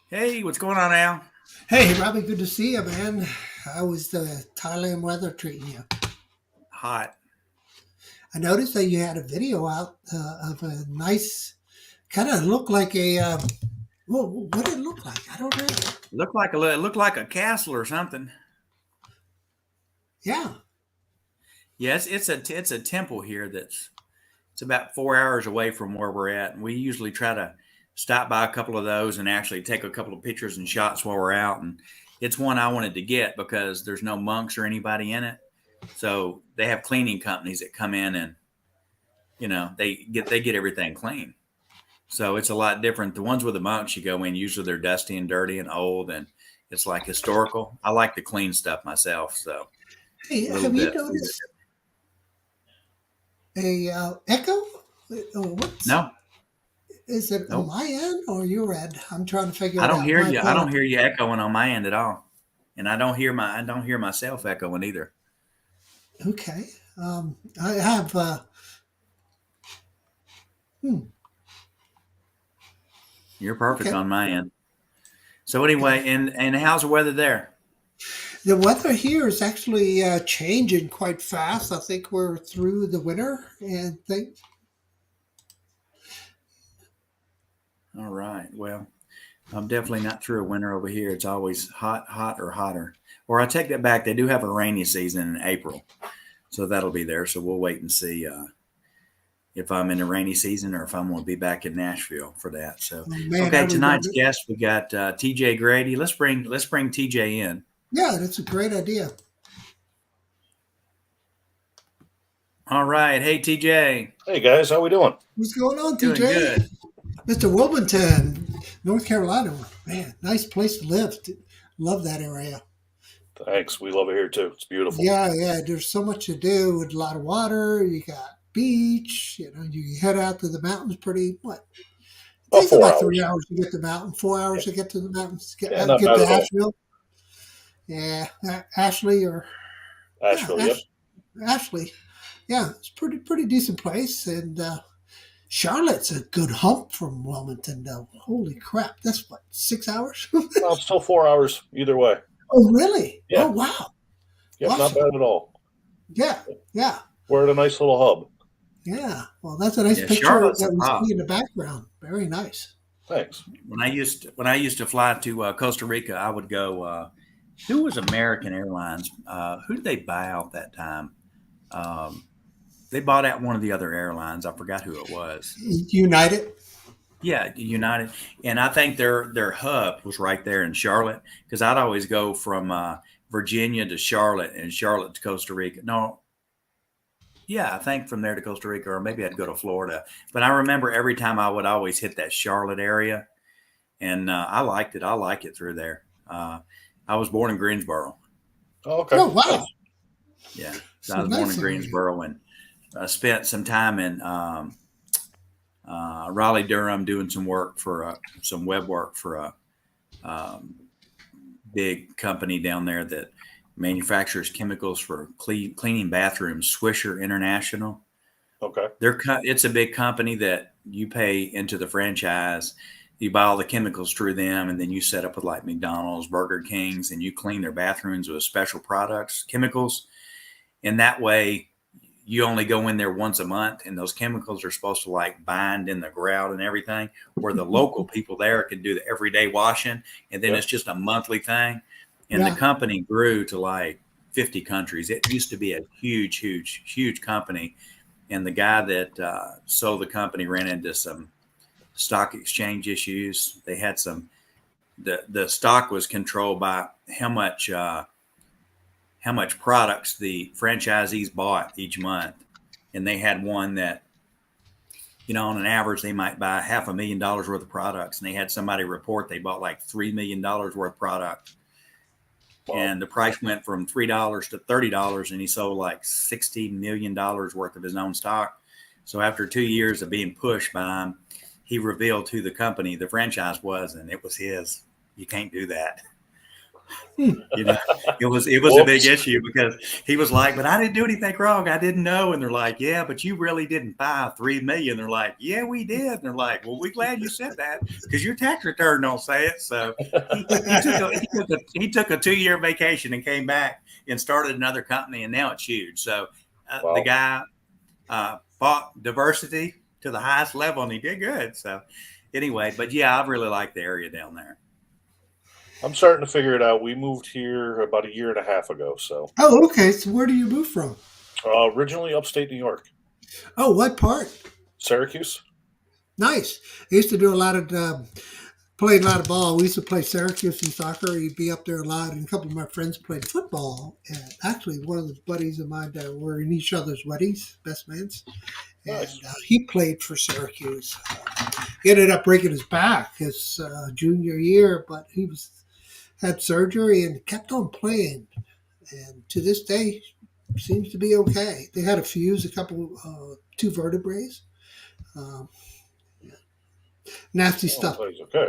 Hey, what's going on, Al? Hey, Robbie, good to see you, man. How was the Thailand weather treating you? Hot. I noticed that you had a video out of a nice, kind of looked like a, well, what did it look like? I don't know. It looked like a castle or something. Yeah. Yes, it's a temple here it's about 4 hours away from where we're at, and we usually try to stop by a couple of those and actually take a couple of pictures and shots while we're out. And it's one I wanted to get because there's no monks or anybody in it, so they have cleaning companies that come in and they get everything clean. So it's a lot different. The ones with the monks, you go in, usually they're dusty and dirty and old, and it's like historical. I like the clean stuff myself, so Hey, a little have you bit, a little bit. noticed a echo? What's No, is it on nope. my end or your end? I'm trying to figure I it don't out. hear My you. I don't hear apologies. you echoing on my end at all, and I don't hear myself echoing either. Okay. I have. Hmm, You're perfect okay. on my end. So Okay. anyway, and how's the weather there? The weather here is actually changing quite fast. I think we're through the winter, and think All right. Well, I'm definitely not through a winter over here. It's always hot, hot, or hotter. Or I take that back. They do have a rainy season in April, so that'll be there. So we'll wait and see. If I'm in the rainy season or if I'm going to be back in Nashville for that. So, oh man, I okay, tonight's remember. guest we got TJ Grady. Let's bring TJ in. Yeah, that's a great idea. All right, hey TJ, Hey guys, how we doing? What's going on, doing TJ? good. Mr. Wilmington, North Carolina. Man, nice place to live. Love that area. Thanks. We love it here too. It's beautiful. Yeah, yeah. There's so much to do with a lot of water. You got beach. You head out to the mountains. Pretty what? It About takes four about three hours. hours to get to the mountain. 4 hours Yeah, to get to the mountains. yeah, not Get bad to at all. Asheville. Yeah, Ashley or yeah, Asheville, yep. Ashley. Yeah, it's pretty decent place. And Charlotte's a good hump from Wilmington, though. Holy crap, that's what 6 hours. Well, it's still 4 hours either way. Oh, really? Oh, Yeah, wow, yep, not awesome. bad at all. Yeah, yeah, We're at a nice little hub. yeah. Well, that's a nice Yeah, picture Charlotte's a that we pop. see in the background. Very nice. Thanks. When I used to fly to Costa Rica, I would go. Who was American Airlines? Who did they buy out that time? Um, they bought out one of the other airlines. I forgot who it was. United. Yeah, United, and I think their hub was right there in Charlotte because I'd always go from Virginia to Charlotte and Charlotte to Costa Rica. No, yeah, I think from there to Costa Rica, or maybe I'd go to Florida. But I remember every time I would always hit that Charlotte area, and I liked it. I like it through there. I was born in Greensboro. Oh, okay, Oh, wow. nice. Yeah, so I So was born nice in area. Greensboro and spent some time in Raleigh, Durham, doing some work for some web work for a um, big company down there that manufactures chemicals for cleaning bathrooms, Swisher International. Okay, It's a big company that you pay into the franchise. You buy all the chemicals through them, and then you set up with like McDonald's, Burger Kings, and you clean their bathrooms with special products, chemicals. And that way, you only go in there once a month, and those chemicals are supposed to like bind in the grout and everything, where the local people there can do the everyday washing, and then it's yep. just a monthly thing. And the Yeah. company grew to like 50 countries. It used to be a huge, huge, huge company. And the guy that sold the company ran into some stock exchange issues. They had some the stock was controlled by how much products the franchisees bought each month, and they had one that on an average they might buy $500,000 worth of products, and they had somebody report they bought like $3 million worth of product, Wow. and the price went from $3 to $30, and he sold like $60 million worth of his own stock. So after 2 years of being pushed by him, he revealed who the company, the franchise was, and it was his. You can't do that. You know, it was a big Whoops. issue because he was like, "But I didn't do anything wrong. I didn't know." And they're like, "Yeah, but you really didn't buy 3 million." They're like, "Yeah, we did." And they're like, "Well, we're glad you said that because your tax return don't say it." So he took a 2-year vacation and came back and started another company, and now it's huge. So the Wow. guy fought diversity to the highest level, and he did good. So anyway, but yeah, I really like the area down there. I'm starting to figure it out. We moved here about a year and a half ago. So Oh, okay. So where do you move from? originally upstate New York, Oh, what part? Syracuse. Nice. I used to do a lot of played a lot of ball. We used to play Syracuse and soccer. You'd be up there a lot, and a couple of my friends played football. And actually, one of the buddies of mine that were in each other's weddings, best mans, and Nice. he played for Syracuse. He ended up breaking his back his junior year, but he had surgery and kept on playing. And to this day, seems to be okay. They had to fuse a couple, 2 vertebrae. Um, nasty Oh, stuff. nice. Okay.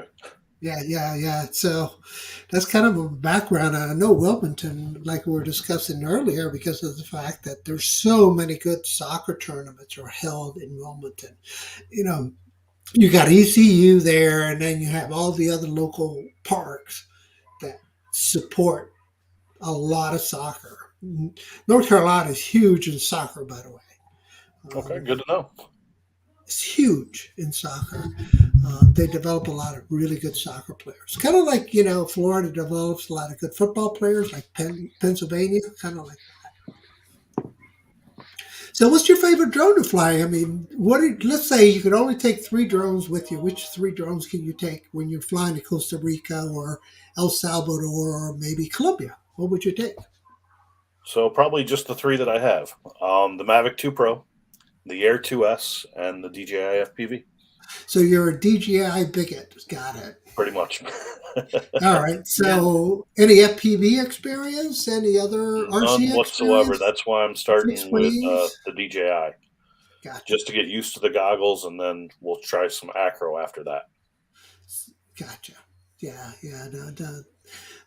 Yeah. So that's kind of a background. I know Wilmington, like we were discussing earlier, because of the fact that there's so many good soccer tournaments are held in Wilmington. You know, you got ECU there, and then you have all the other local parks that support a lot of soccer. North Carolina is huge in soccer, by the way. Okay. Good to know. It's huge in soccer. They develop a lot of really good soccer players. Kind of like, Florida develops a lot of good football players, like Pennsylvania, kind of like. So, what's your favorite drone to fly? I mean, let's say you could only take 3 drones with you. Which 3 drones can you take when you're flying to Costa Rica or El Salvador or maybe Colombia? What would you take? So probably just the three that I have: the Mavic 2 Pro, the Air 2S, and the DJI FPV. So you're a DJI bigot. Got it. Pretty much. All right. Yeah. So any FPV experience? Any other None RC whatsoever. experience? That's why I'm Fixed starting with wings? the DJI, Gotcha. just to get used to the goggles, and then we'll try some acro after that. Gotcha. Yeah. No.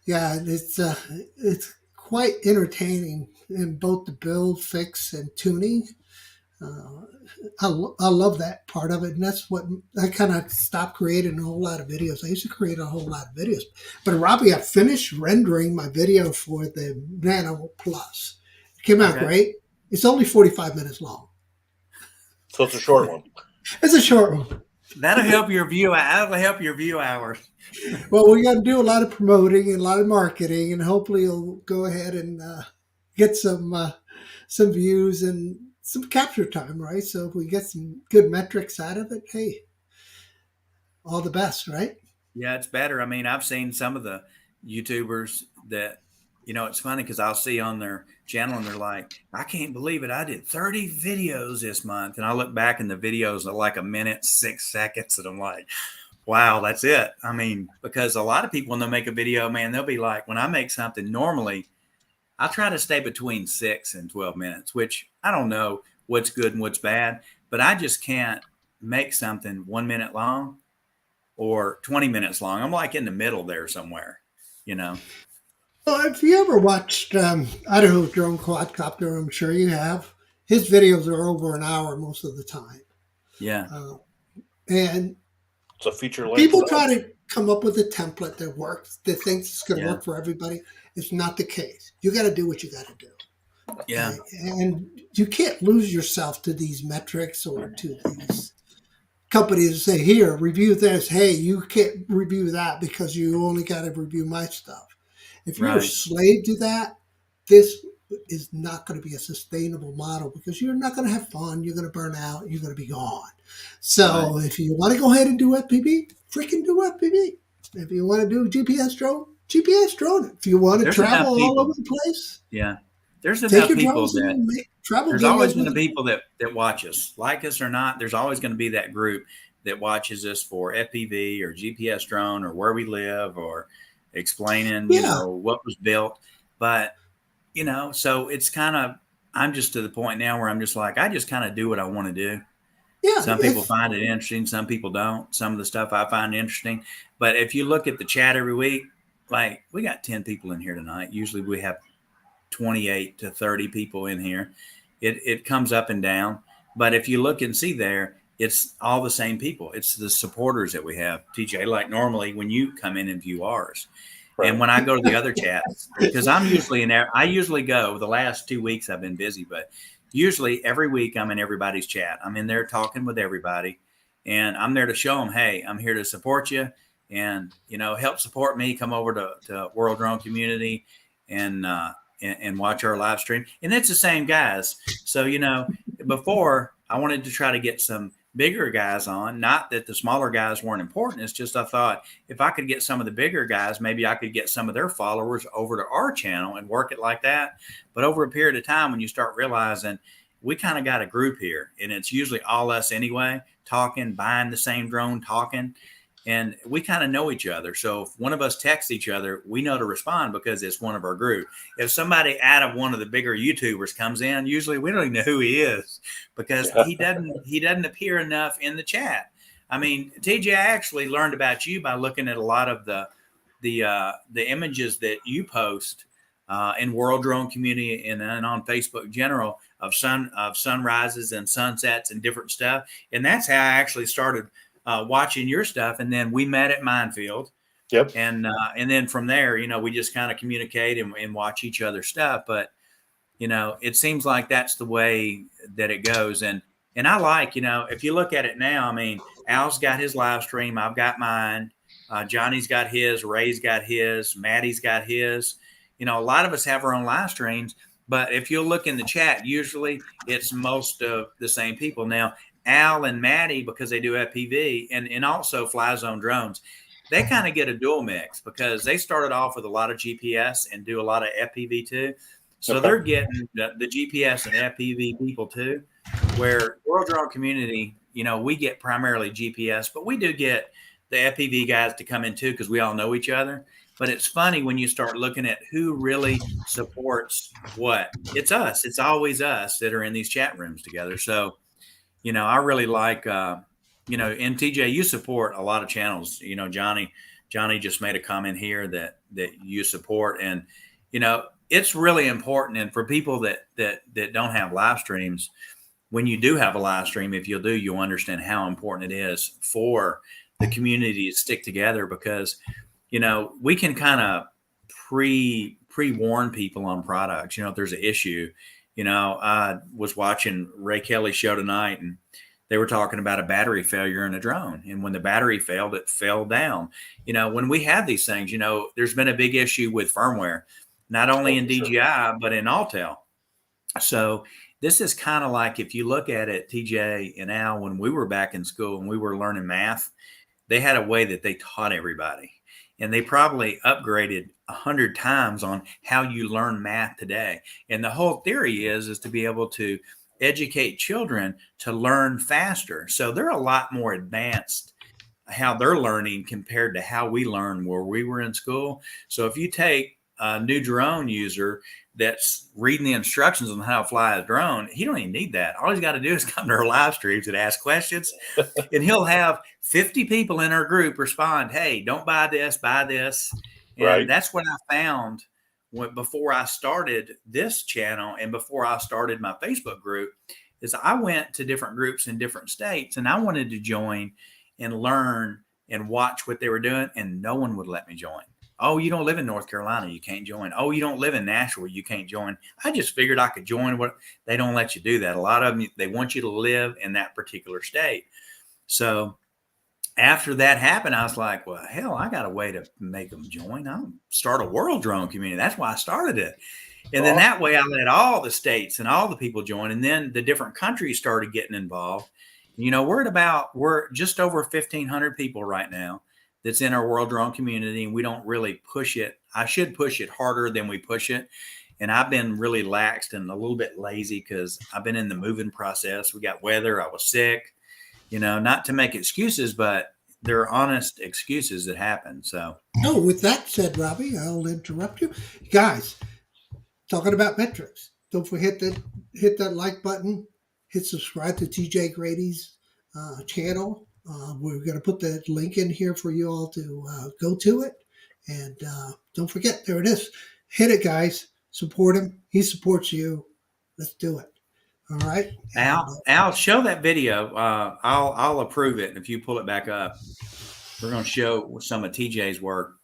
Yeah. It's quite entertaining in both the build, fix, and tuning. Uh, I love that part of it, and that's what I kind of stopped creating a whole lot of videos. I used to create a whole lot of videos, but Robbie, I finished rendering my video for the Nano Plus. It came out Okay. great. It's only 45 minutes long. So it's a short one. It's a short one. That'll help your view. That'll help your view hours. Well, we got to do a lot of promoting and a lot of marketing, and hopefully you'll go ahead and get some views and some capture time, right? So if we get some good metrics out of it, hey, all the best, right? Yeah, it's better. I mean, I've seen some of the YouTubers that, it's funny because I'll see on their channel and they're like, I can't believe it. I did 30 videos this month. And I look back and the videos are like 1 minute, 6 seconds. And I'm like, wow, that's it. I mean, because a lot of people, when they make a video, man, they'll be like, when I make something normally, I try to stay between 6 and 12 minutes, which I don't know what's good and what's bad, but I just can't make something 1 minute long or 20 minutes long. I'm like in the middle there somewhere, Well, if you ever watched Idaho Drone Quadcopter, I'm sure you have. His videos are over an hour most of the time. Yeah. And It's a feature length. people try to come up with a template that works, that thinks it's going to Yeah. work for everybody. It's not the case. You got to do what you got to do. Yeah. And you can't lose yourself to these metrics or to these companies that say, here, review this. Hey, you can't review that because you only got to review my stuff. If you're a Right. slave to that, this is not going to be a sustainable model because you're not going to have fun. You're going to burn out. You're going to be gone. So if you want to go ahead and do FPV, freaking do FPV. If you want to do GPS drone it. If you want to There's enough travel all people. over the place, Yeah. There's take enough your people drones that and make travel there's videos always going with to it. be people that watch us, like us or not. There's always going to be that group that watches us for FPV or GPS drone or where we live or explaining, Yeah. what was built. But, so it's kind of, I'm just to the point now where I'm just like, I just kind of do what I want to do. Yeah. Some people find it interesting. Some people don't. Some of the stuff I find interesting. But if you look at the chat every week, like we got 10 people in here tonight. Usually we have 28 to 30 people in here. It comes up and down. But if you look and see there, it's all the same people. It's the supporters that we have. TJ, like normally when you come in and view ours. Right. And when I go to the other chats, because I'm usually in there, I usually go. The last 2 weeks I've been busy, but usually every week I'm in everybody's chat. I'm in there talking with everybody, and I'm there to show them, hey, I'm here to support you, and help support me. Come over to World Drone Community, and watch our live stream. And it's the same guys. So before I wanted to try to get some bigger guys on. Not that the smaller guys weren't important. It's just I thought if I could get some of the bigger guys, maybe I could get some of their followers over to our channel and work it like that. But over a period of time, when you start realizing we kind of got a group here, and it's usually all us anyway, talking, buying the same drone, talking, and we kind of know each other. So if one of us texts each other, we know to respond because it's one of our group. If somebody out of one of the bigger YouTubers comes in, usually we don't even know who he is because he doesn't appear enough in the chat. I mean, TJ, I actually learned about you by looking at a lot of the images that you post in World Drone Community and on Facebook in general of sunrises and sunsets and different stuff. And that's how I actually started watching your stuff, and then we met at Minefield. Yep. And then from there, we just kind of communicate and watch each other's stuff. But it seems like that's the way that it goes. And I like, if you look at it now, I mean, Al's got his live stream, I've got mine, Johnny's got his, Ray's got his, Maddie's got his. A lot of us have our own live streams. But if you'll look in the chat, usually it's most of the same people. Now, Al and Maddie, because they do FPV and also Fly Zone drones, they kind of get a dual mix because they started off with a lot of GPS and do a lot of FPV too. So They're getting the GPS and FPV people too, where World Drone Community, we get primarily GPS, but we do get the FPV guys to come in too because we all know each other. But it's funny when you start looking at who really supports what. It's us. It's always us that are in these chat rooms together. So I really like, and TJ, you support a lot of channels. Johnny just made a comment here that you support, and it's really important. And for people that don't have live streams, when you do have a live stream, if you'll understand how important it is for the community to stick together because we can kind of pre-warn people on products. If there's an issue. I was watching Ray Kelly's show tonight, and they were talking about a battery failure in a drone. And when the battery failed, it fell down. When we have these things, there's been a big issue with firmware, not only in DJI, but in Autel. So this is kind of like if you look at it, TJ and Al, when we were back in school and we were learning math, they had a way that they taught everybody. And they probably upgraded 100 times on how you learn math today. And the whole theory is to be able to educate children to learn faster. So they're a lot more advanced how they're learning compared to how we learned where we were in school. So if you take a new drone user that's reading the instructions on how to fly a drone, he don't even need that. All he's got to do is come to our live streams and ask questions, and he'll have 50 people in our group respond, hey, don't buy this, buy this. And right. That's what I found before I started this channel and before I started my Facebook group is I went to different groups in different states, and I wanted to join and learn and watch what they were doing, and no one would let me join. Oh, you don't live in North Carolina, you can't join. Oh, you don't live in Nashville, you can't join. I just figured I could join. What they don't let you do that. A lot of them, they want you to live in that particular state. So after that happened, I was like, well, hell, I got a way to make them join. I'll start a World Drone Community. That's why I started it. And then that way I let all the states and all the people join. And then the different countries started getting involved. We're just over 1,500 people right now that's in our World Drone Community, and we don't really push it. I should push it harder than we push it. And I've been really laxed and a little bit lazy because I've been in the moving process. We got weather. I was sick, not to make excuses, but there are honest excuses that happen. So, with that said, Robbie, I'll interrupt you. Guys, talking about metrics. Don't forget to hit that like button, hit subscribe to TJ Grady's channel. We're going to put that link in here for you all to go to it. And don't forget, there it is. Hit it, guys. Support him. He supports you. Let's do it. All right. Al, show that video. I'll approve it if you pull it back up. We're going to show some of TJ's work.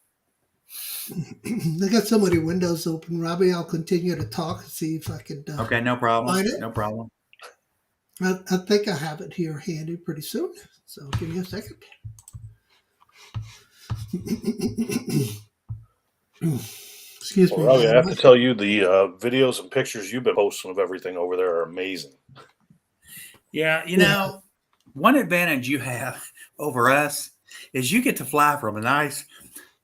I got so many windows open, Robbie. I'll continue to talk and see if I can. Okay, no problem. Find it. No problem. I think I have it here handy pretty soon. So give me a second. Excuse me. Robbie, I have to tell you, the videos and pictures you've been posting of everything over there are amazing. Yeah, one advantage you have over us is you get to fly from a nice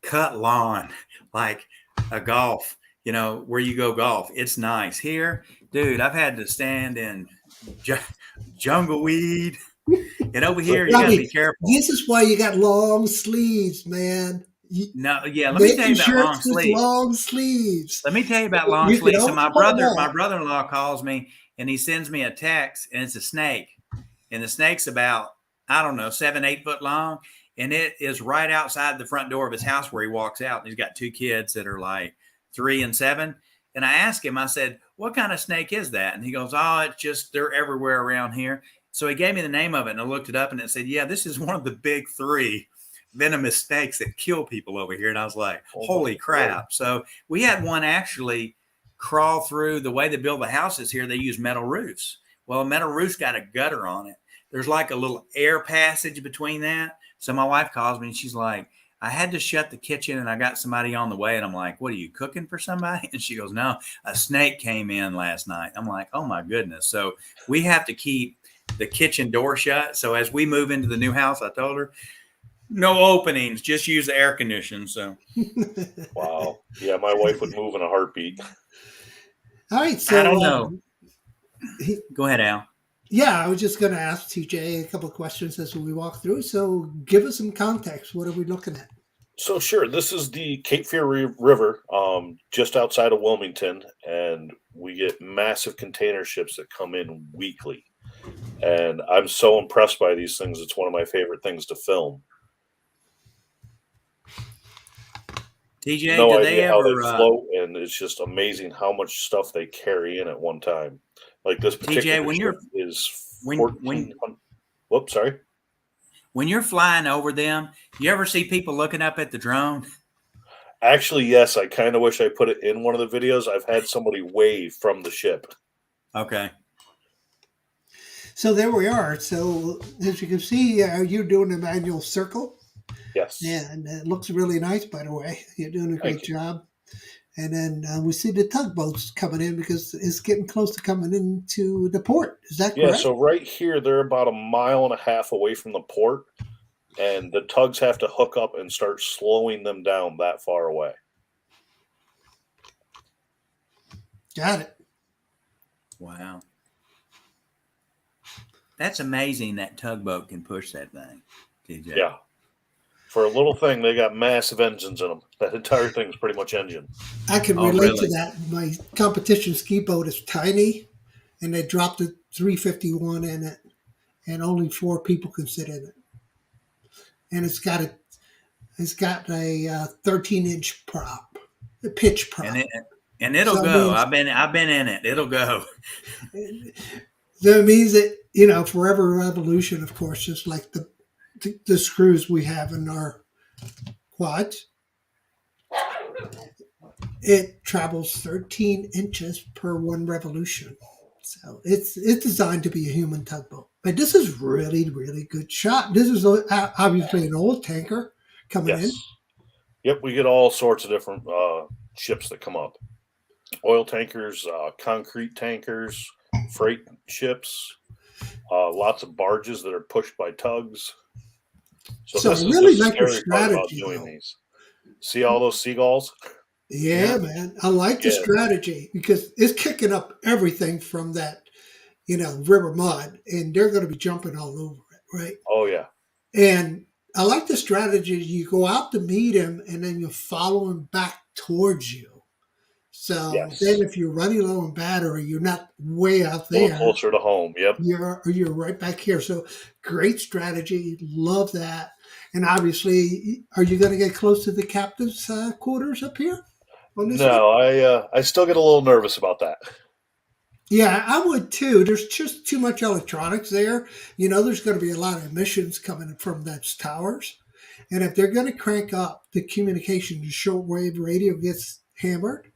cut lawn, like a golf, where you go golf. It's nice. Here, dude, I've had to stand in jungle weed. And over here, you got to be careful. This is why you got long sleeves, man. Let me tell you about long sleeves. Long sleeves. Let me tell you about long sleeves. So my brother-in-law calls me and he sends me a text, and it's a snake. And the snake's about, 7-8 foot long. And it is right outside the front door of his house where he walks out. And he's got 2 kids that are like 3 and 7. And I asked him, I said, what kind of snake is that? And he goes, it's just, they're everywhere around here. So he gave me the name of it, and I looked it up, and it said, yeah, this is one of the big 3 venomous snakes that kill people over here. And I was like, holy crap. So we had one actually crawl through. The way they build the houses here, they use metal roofs. Well, a metal roof's got a gutter on it. There's like a little air passage between that. So my wife calls me and she's like, I had to shut the kitchen and I got somebody on the way. And I'm like, what are you cooking for somebody? And she goes, no, a snake came in last night. I'm like, oh my goodness. So we have to keep the kitchen door shut. So as we move into the new house, I told her, no openings, just use the air condition. So, wow. Yeah, my wife would move in a heartbeat. All right. So I don't know. Go ahead, Al. Yeah, I was just going to ask TJ a couple of questions as we walk through. So give us some context. What are we looking at? So sure, this is the Cape Fear River, just outside of Wilmington, and we get massive container ships that come in weekly. And I'm so impressed by these things. It's one of my favorite things to film. TJ, no do idea they how ever they float, and it's just amazing how much stuff they carry in at one time. Like this particular TJ, ship is 1400. Whoops, sorry. When you're flying over them, you ever see people looking up at the drone? Actually, yes. I kind of wish I put it in one of the videos. I've had somebody wave from the ship. Okay. So there we are. So as you can see, you're doing a manual circle. Yes. And it looks really nice, by the way. You're doing a great job. And then we see the tugboats coming in because it's getting close to coming into the port. Is that correct? Yeah, so right here, they're about 1.5 miles away from the port, and the tugs have to hook up and start slowing them down that far away. Got it. Wow. That's amazing that tugboat can push that thing, TJ. Yeah. For a little thing, they got massive engines in them. That entire thing is pretty much engine. I can relate to that. My competition ski boat is tiny, and they dropped a 351 in it, and only 4 people can sit in it. And it's got a 13-inch prop, a pitch prop, and it'll go. I've been in it. It'll go. So it means that forever revolution, of course, just like the screws we have in our quads. It travels 13 inches per 1 revolution. So it's designed to be a human tugboat. But this is really, really good shot. This is obviously an old tanker coming in. Yep, we get all sorts of different ships that come up. Oil tankers, concrete tankers, freight ships, lots of barges that are pushed by tugs. So I this really is the like your scary part about strategy. doing these. See all those seagulls? Yeah, man. I like the strategy because it's kicking up everything from that, river mud, and they're going to be jumping all over it, right? Oh, yeah. And I like the strategy. You go out to meet him, and then you follow him back towards you. So then if you're running low on battery, you're not way out there. A little closer to home, yep. You're right back here. So great strategy. Love that. And obviously, are you going to get close to the captain's quarters up here on this one? No, I still get a little nervous about that. Yeah, I would too. There's just too much electronics there. There's going to be a lot of emissions coming from those towers. And if they're going to crank up the communication, the shortwave radio gets hammered,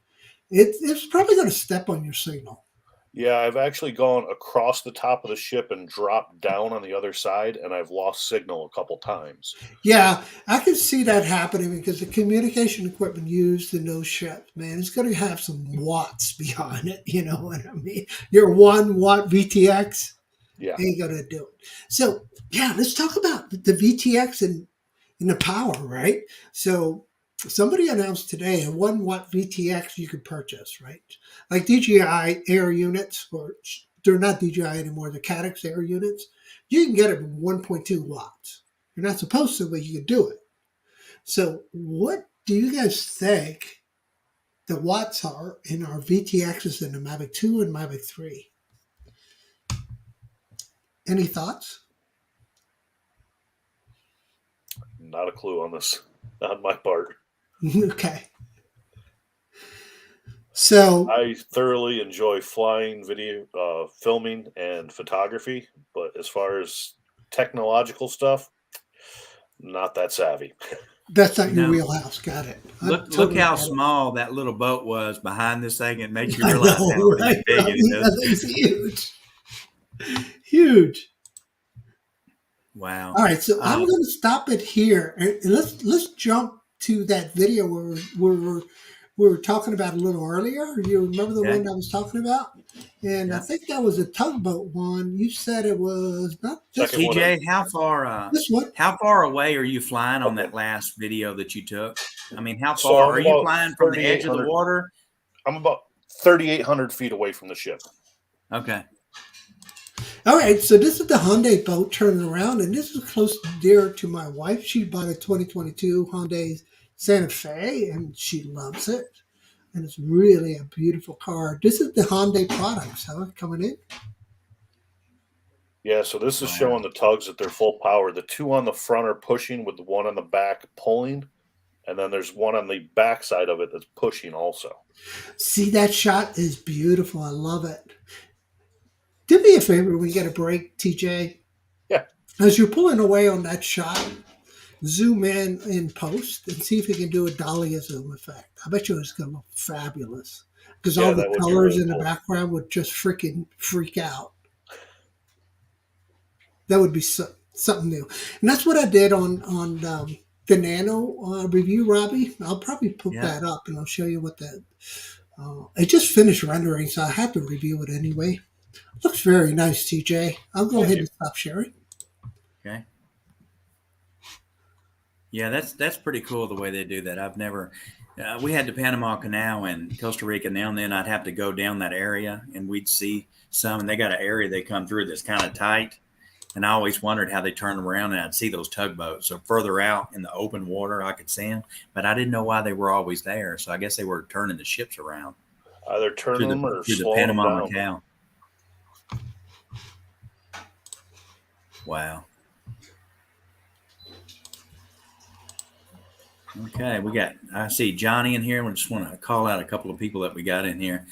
it's probably going to step on your signal. Yeah, I've actually gone across the top of the ship and dropped down on the other side, and I've lost signal a couple times. Yeah, I can see that happening because the communication equipment used in those ships, man, it's going to have some watts behind it. You know what I mean? Your 1 watt VTX Yeah. ain't going to do it. So, yeah, let's talk about the VTX and the power, right? So, somebody announced today a 1 watt VTX you could purchase, right? Like DJI air units, or they're not DJI anymore, the Caddx air units. You can get it from 1.2 watts. You're not supposed to, but you can do it. So, what do you guys think the watts are in our VTXs in the Mavic 2 and Mavic 3? Any thoughts? Not a clue on this, on my part. Okay. So I thoroughly enjoy flying, video, filming, and photography, but as far as technological stuff, not that savvy. that's not your No. wheelhouse. Got it. Look how small that little boat was behind this thing. It makes you I realize know, how really right? big it is. That thing's huge. Huge. Wow. All right, so I'm going to stop it here, and let's jump to that video where we were talking about a little earlier. You remember the Okay. one I was talking about? And I Yeah. think that was a tugboat one. You said it was not this Second one. TJ, how one. far away are you flying on that last video that you took? I mean, how So far I'm are you about flying from the edge of the 3,800 water? I'm about 3,800 feet away from the ship. Okay. All right, so this is the Hyundai boat turning around, and this is close dear to my wife. She bought a 2022 Hyundai Santa Fe, and she loves it. And it's really a beautiful car. This is the Hyundai products, coming in. Yeah, so this is Wow. showing the tugs at their full power. The two on the front are pushing with the one on the back pulling, and then there's one on the back side of it that's pushing also. See, that shot is beautiful. I love it. Do me a favor when you get a break, TJ. Yeah. As you're pulling away on that shot, zoom in post and see if you can do a Dolly zoom effect. I bet you it's going to look fabulous because Yeah, all the that would be colors really in the cool. background would just freaking freak out. That would be something new. And that's what I did on the Nano review, Robbie. I'll probably put Yeah. that up and I'll show you what that. It just finished rendering, so I have to review it anyway. Looks very nice, TJ. I'll go ahead and stop sharing. Okay. Yeah, that's pretty cool the way they do that. I've never. We had the Panama Canal in Costa Rica. Now and then I'd have to go down that area, and we'd see some. And they got an area they come through that's kind of tight. And I always wondered how they turn around, and I'd see those tugboats. So further out in the open water, I could see them, but I didn't know why they were always there. So I guess they were turning the ships around Either turning them or through the slowing them Panama down. Canal. Wow. Okay, I see Johnny in here. We just want to call out a couple of people that we got in here.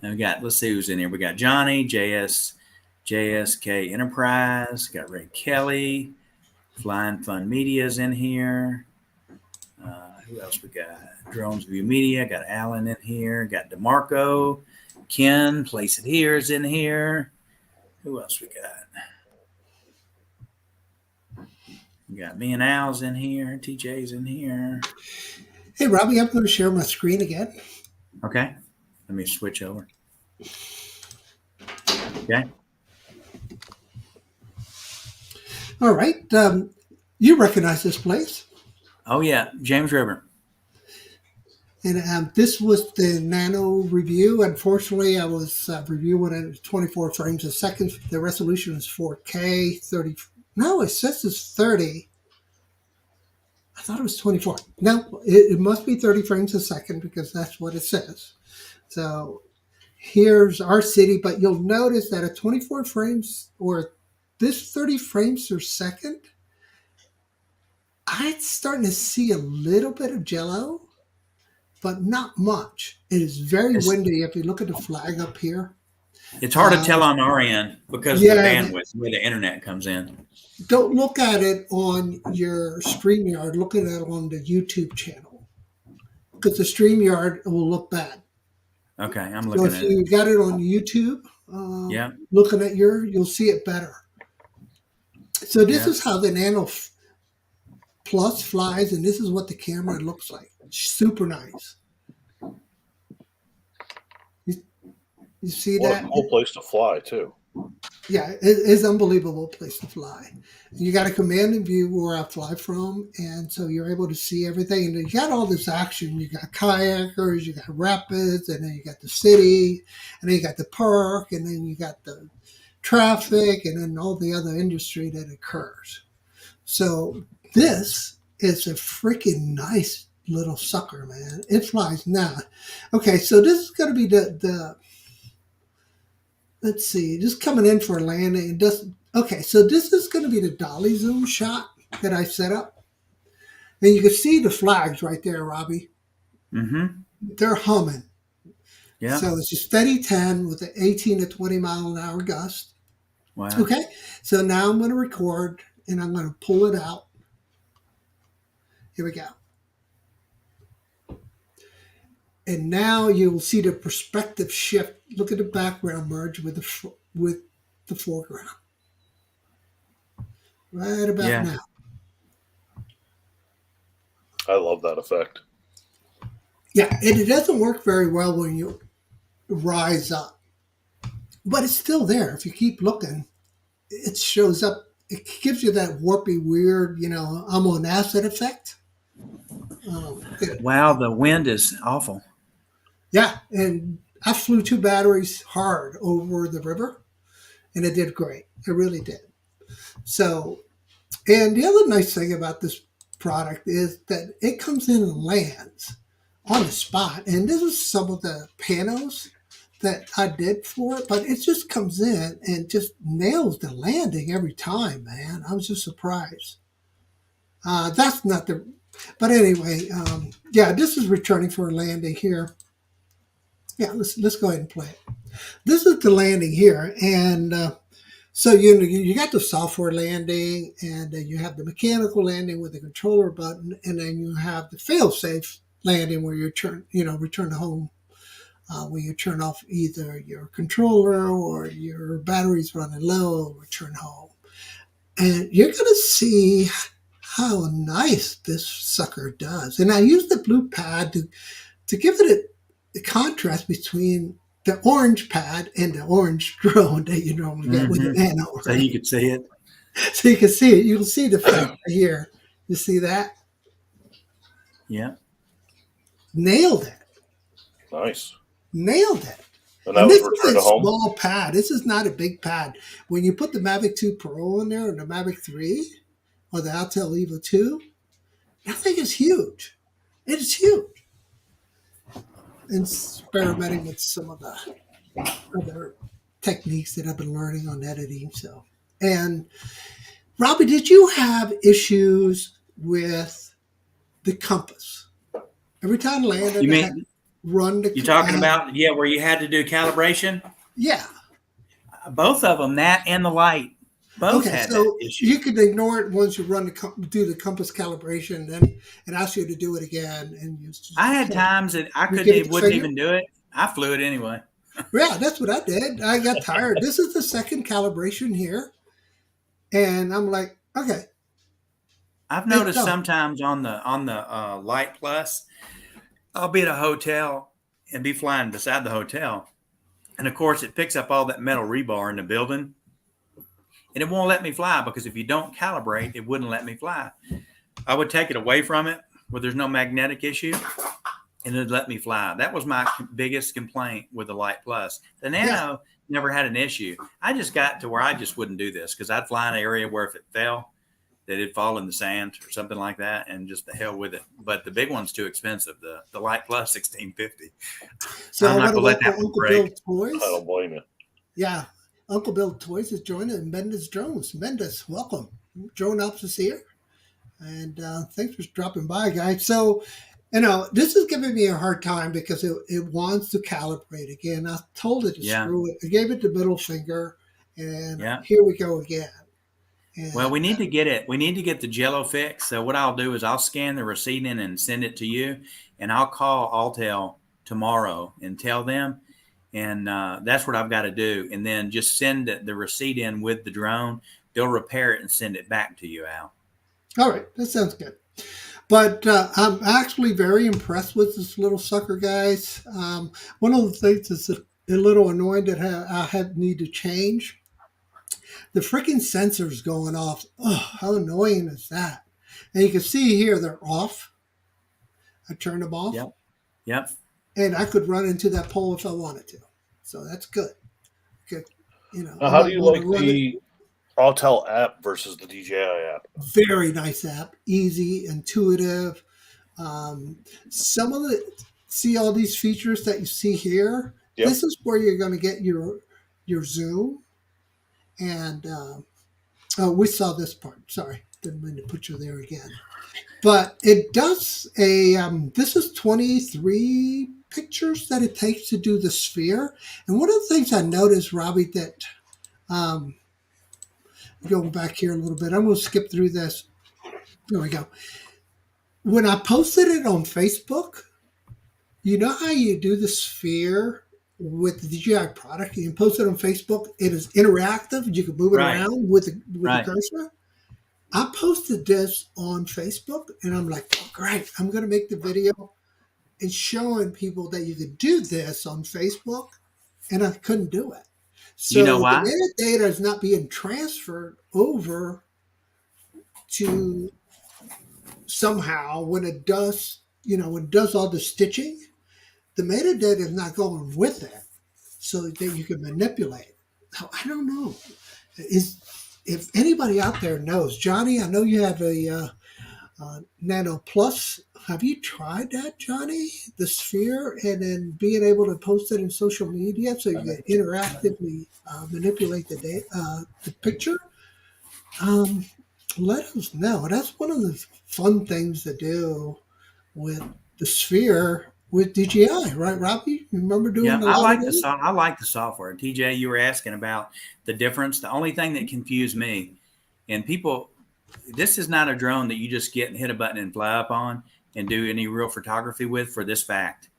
And let's see who's in here. We got Johnny, JSK Enterprise, got Ray Kelly, Flying Fun Media's in here. Who else we got? Drones View Media, got Alan in here, got DeMarco, Ken, Place It Here is in here. Who else we got? We got me and Al's in here, TJ's in here. Hey, Robbie, I'm going to share my screen again. Okay, let me switch over. Okay. All right. You recognize this place. Oh, yeah, James River. And this was the Nano review. Unfortunately, I was reviewing it at 24 frames a second. The resolution is 4K, 30. No, it says it's 30. I thought it was 24. No, it must be 30 frames a second because that's what it says. So here's our city, but you'll notice that at 24 frames or this 30 frames per second, I'm starting to see a little bit of jello, but not much. It is very It's, windy. If you look at the flag up here, it's hard to tell on our end because of the yeah, bandwidth, where the internet comes in. don't look at it on your StreamYard. Look at it on the YouTube channel because the StreamYard will look bad. Okay, I'm So looking if at it. you got it on YouTube, Yeah, looking at you'll see it better. So this yeah, is how the Nano Plus flies, and this is what the camera looks like. Super nice. You see What a that? cool place to fly too. Yeah, it's an unbelievable place to fly. You got a command and view where I fly from, and so you're able to see everything. And you got all this action. You got kayakers, you got rapids, and then you got the city, and then you got the park, and then you got the traffic, and then all the other industry that occurs. So this is a freaking nice little sucker, man. It flies now. Okay, so this is going to be the let's see, just coming in for a landing. Okay, so this is going to be the dolly zoom shot that I set up. And you can see the flags right there, Robbie. mm-hmm. They're humming. Yeah. So it's a steady 10 with an 18 to 20 mile an hour gust. Wow. Okay, so now I'm going to record and I'm going to pull it out. Here we go. And now you'll see the perspective shift. Look at the background merge with the foreground. Right about now. I love that effect. Yeah, and it doesn't work very well when you rise up. But it's still there. If you keep looking, it shows up. It gives you that warpy, weird, I'm on acid effect. Wow, the wind is awful. Yeah, and I flew 2 batteries hard over the river, and it did great. It really did. So, and the other nice thing about this product is that it comes in and lands on the spot. And this is some of the panos that I did for it, but it just comes in and just nails the landing every time, man. I was just surprised. That's not the, but anyway, yeah, this is returning for a landing here. Yeah, let's go ahead and play it. This is the landing here, and so you got the software landing, and then you have the mechanical landing with the controller button, and then you have the fail-safe landing where you return to home, where you turn off either your controller or your battery's running low, return home, and you're gonna see how nice this sucker does. And I use the blue pad to give it the contrast between the orange pad and the orange drone that you normally get with the Nano. Right? So you could see it. So you can see it. You can see the effect right here. You see that? Yeah. Nailed it. Nice. Nailed it. And this was is a home. small pad. This is not a big pad. When you put the Mavic 2 Pro in there, or the Mavic 3, or the Altel Evo 2, that thing is huge. It is huge. Experimenting with some of the other techniques that I've been learning on editing. So, and Robbie, did you have issues with the compass? Every time I landed, I had to run the. You talking about where you had to do calibration? Yeah. Both of them, that and the light, both had that issue. You could ignore it once you do the compass calibration, then it asks you to do it again. And I had times that I wouldn't even do it. I flew it anyway. Yeah, that's what I did. I got tired. This is the second calibration here, and I'm like, okay. I've noticed sometimes on the Light Plus, I'll be at a hotel and be flying beside the hotel, and of course it picks up all that metal rebar in the building. And it won't let me fly because if you don't calibrate, it wouldn't let me fly. I would take it away from it where there's no magnetic issue, and it'd let me fly. That was my biggest complaint with the Light Plus. The Nano never had an issue. I just got to where I just wouldn't do this because I'd fly in an area where if it fell, that it'd fall in the sand or something like that, and just the hell with it. But the big one's too expensive. The Light Plus $1,650. So I'm not gonna let that one break. I don't blame you. Yeah. Uncle Bill Toys is joining Mendes Drones. Mendes, welcome. Drone Ops is here. And thanks for dropping by, guys. So, this is giving me a hard time because it wants to calibrate again. I told it to Yeah. screw it. I gave it the middle finger, and Yeah. here we go again. Well, And we need to get it. We need to get the Jello fix. So what I'll do is I'll scan the receipt in and send it to you, and I'll call Alltel tomorrow and tell them, and that's what I've got to do. And then just send the receipt in with the drone. They'll repair it and send it back to you, Al. all right, that sounds good. But I'm actually very impressed with this little sucker, guys. One of the things that's a little annoying that I have need to change. The freaking sensors going off. Oh, how annoying is that? And you can see here they're off. I turned them off. Yep. Yep. And I could run into that pole if I wanted to. So that's good. Good. Now, how do you like the Autel app versus the DJI app? Very nice app. Easy, intuitive. Some of see all these features that you see here. Yep. This is where you're going to get your zoom. And we saw this part. Sorry, didn't mean to put you there again. But it does this is 23 pictures that it takes to do the sphere. And one of the things I noticed, Robbie, that going back here a little bit, I'm going to skip through this. There we go. When I posted it on Facebook, you know how you do the sphere with the DJI product? You can post it on Facebook. It is interactive. You can move it around with the cursor. I posted this on Facebook, and I'm like, oh, great. I'm going to make the video and showing people that you could do this on Facebook, and I couldn't do it. So you know why? the metadata is not being transferred over to somehow when it does, when it does all the stitching, the metadata is not going with it so that you can manipulate it. Now, I don't know. If anybody out there knows, Johnny, I know you have a Nano Plus. Have you tried that, Johnny? The sphere, and then being able to post it in social media so you can interactively manipulate the picture? Let us know. That's one of the fun things to do with the sphere with DJI, right, Robbie? Remember doing I like the software. TJ, you were asking about the difference. The only thing that confused me, and people, this is not a drone that you just get and hit a button and fly up on and do any real photography with for this fact.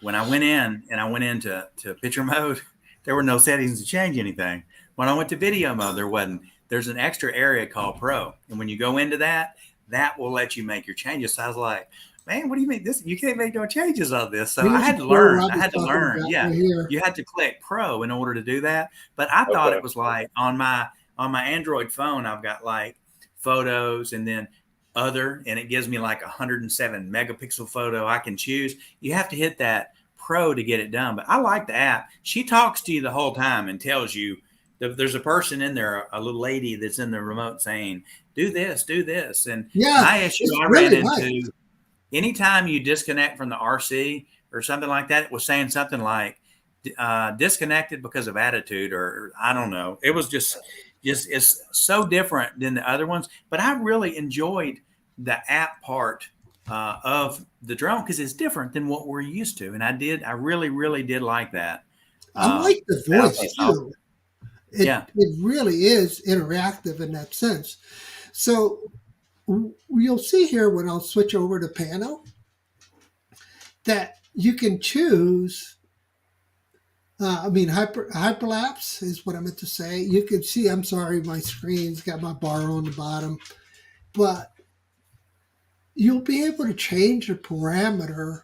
When I went into picture mode, there were no settings to change anything. When I went to video mode, there wasn't. There's an extra area called Pro. And when you go into that will let you make your changes. So I was like, man, what do you mean this? You can't make no changes on this. So I had to learn. Yeah. You had to click Pro in order to do that. But I thought it was like on my Android phone, I've got like photos and then other, and it gives me like 107 megapixel photo I can choose. You have to hit that Pro to get it done. But I like the app. She talks to you the whole time and tells you there's a person in there, a little lady that's in the remote saying, do this. And my issue I ran into, anytime you disconnect from the RC or something like that, it was saying something like disconnected because of attitude, or I don't know. It was just it's so different than the other ones. But I really enjoyed the app part of the drone because it's different than what we're used to. And I really, really did like that. I like the voice too. It really is interactive in that sense. So you'll see here when I'll switch over to Pano that you can choose. Hyperlapse is what I meant to say. You can see, I'm sorry, my screen's got my bar on the bottom, but you'll be able to change the parameter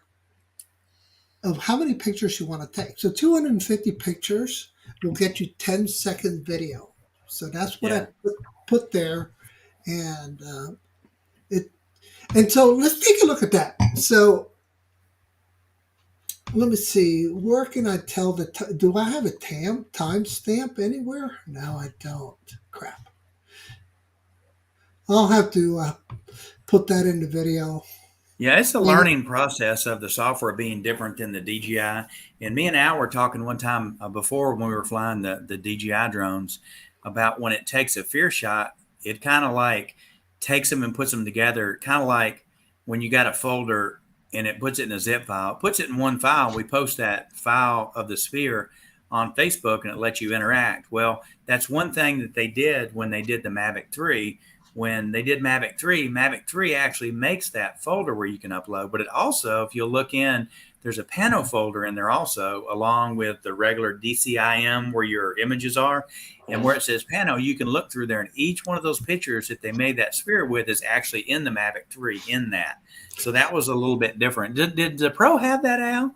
of how many pictures you want to take. So 250 pictures will get you 10-second video. So that's what I put there. And so let's take a look at that. So let me see. Where can I tell do I have a time stamp anywhere? No, I don't. Crap. I'll have to put that in the video. Yeah, it's the learning process of the software being different than the DJI. And me and Al were talking one time before when we were flying the DJI drones about when it takes a fear shot, it kind of like takes them and puts them together, kind of like when you got a folder and it puts it in a zip file, puts it in one file. We post that file of the sphere on Facebook and it lets you interact. Well, that's one thing that they did when they did the Mavic 3. When they did Mavic 3 actually makes that folder where you can upload. But it also, if you look in, there's a Pano folder in there also, along with the regular DCIM where your images are. And where it says Pano, you can look through there, and each one of those pictures that they made that sphere with is actually in the Mavic 3 in that. So that was a little bit different. Did the Pro have that, Al?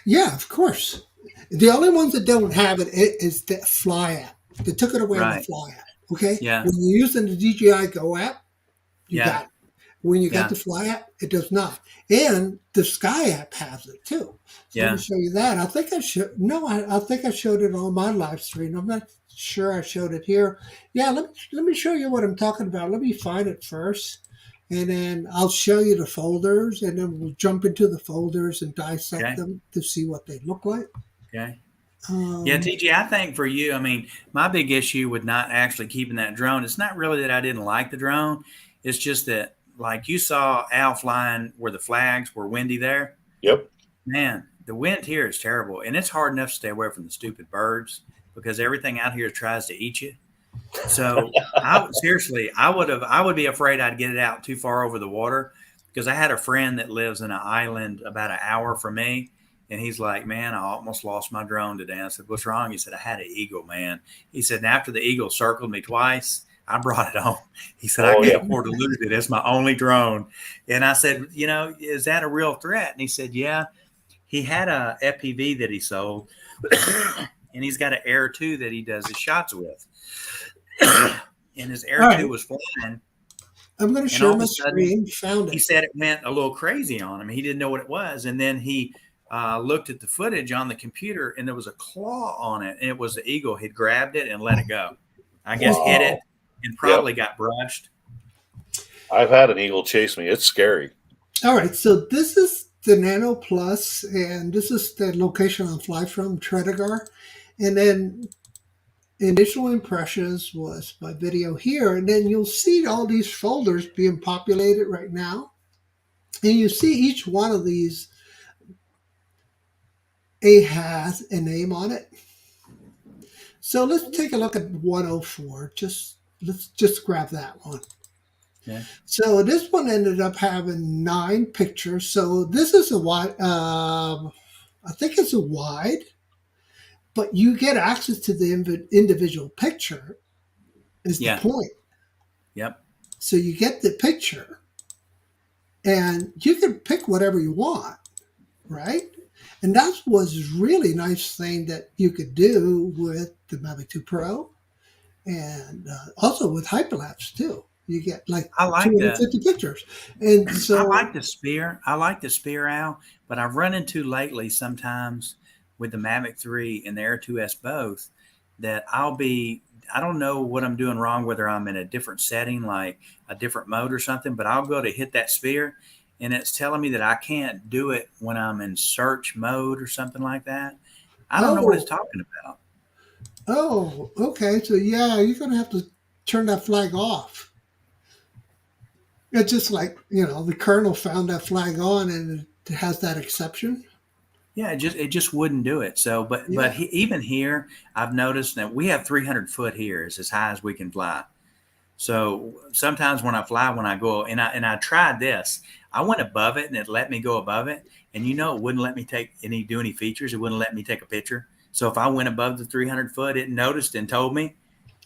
Yeah, of course. The only ones that don't have it is the Fly app. They took it away in the Fly app. Okay? Yeah. When you're using the DJI Go app, you got it. When you got the Fly app, it does not. And the Sky app has it too. So let me show you that. I think I showed. No, I think I showed it on my live stream. I'm not sure I showed it here. Yeah, let me show you what I'm talking about. Let me find it first, and then I'll show you the folders, and then we'll jump into the folders and dissect them to see what they look like. Okay. Yeah, TG, I think for you, I mean, my big issue with not actually keeping that drone, it's not really that I didn't like the drone. It's just that, like you saw Al flying where the flags were windy there. Yep. Man, the wind here is terrible. And it's hard enough to stay away from the stupid birds because everything out here tries to eat you. So I would be afraid I'd get it out too far over the water, because I had a friend that lives in an island about an hour from me. And he's like, man, I almost lost my drone today. I said, what's wrong? He said, I had an eagle, man. He said, and after the eagle circled me twice, I brought it home. He said, I can't afford to lose it. It's my only drone. And I said, is that a real threat? And he said, yeah. He had a FPV that he sold, and he's got an Air 2 that he does his shots with. And his Air 2 was flying. I'm going to share my screen. Found it. He said it went a little crazy on him. He didn't know what it was. And then he looked at the footage on the computer, and there was a claw on it. And it was the eagle. He'd grabbed it and let it go. I guess hit it and probably got brushed. I've had an eagle chase me. It's scary. All right. So this is the Nano Plus, and this is the location on fly from Tredegar. And then initial impressions was my video here. And then you'll see all these folders being populated right now. And you see each one of these has a name on it. So let's take a look at 104. Let's just grab that one. Okay. So this one ended up having 9 pictures. So this is a wide, I think it's a wide, but you get access to the individual picture is the point. Yep. So you get the picture and you can pick whatever you want, right? And that was really nice thing that you could do with the Mavic 2 Pro and also with Hyperlapse too. You get like 250 pictures. And so I like the Spear. Al, but I've run into lately sometimes with the Mavic 3 and the Air 2S both that I don't know what I'm doing wrong, whether I'm in a different setting, like a different mode or something, but I'll go to hit that Spear and it's telling me that I can't do it when I'm in search mode or something like that. I don't know what it's talking about. Oh, okay. So yeah, you're going to have to turn that flag off. It's just like, the kernel found that flag on and it has that exception. Yeah, it just wouldn't do it. So, but even here, I've noticed that we have 300 foot here is as high as we can fly. So sometimes when I go and I tried this, I went above it and it let me go above it, and it wouldn't let me do any features. It wouldn't let me take a picture. So if I went above the 300 foot, it noticed and told me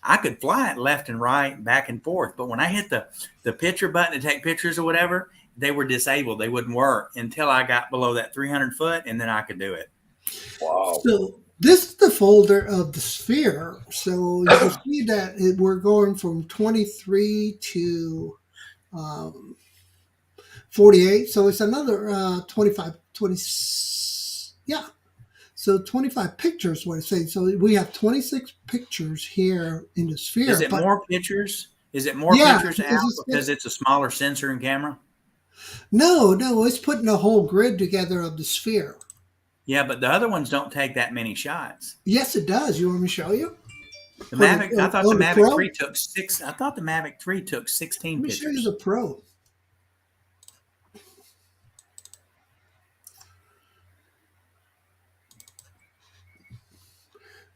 I could fly it left and right, back and forth. But when I hit the picture button to take pictures or whatever, they were disabled. They wouldn't work until I got below that 300 foot, and then I could do it. Wow. So this is the folder of the Sphere. So you can see that we're going from 23 to 48. So it's another 25, 20. Yeah. So 25 pictures, what it's saying. So we have 26 pictures here in the Sphere. Is it more pictures? Is it more pictures out because it's a smaller sensor and camera? No, it's putting a whole grid together of the Sphere. Yeah, but the other ones don't take that many shots. Yes, it does. You want me to show you? The For Mavic, I thought the the Mavic Pro. 3 took six. I thought the Mavic 3 took 16 Let me show you pictures. the Pro.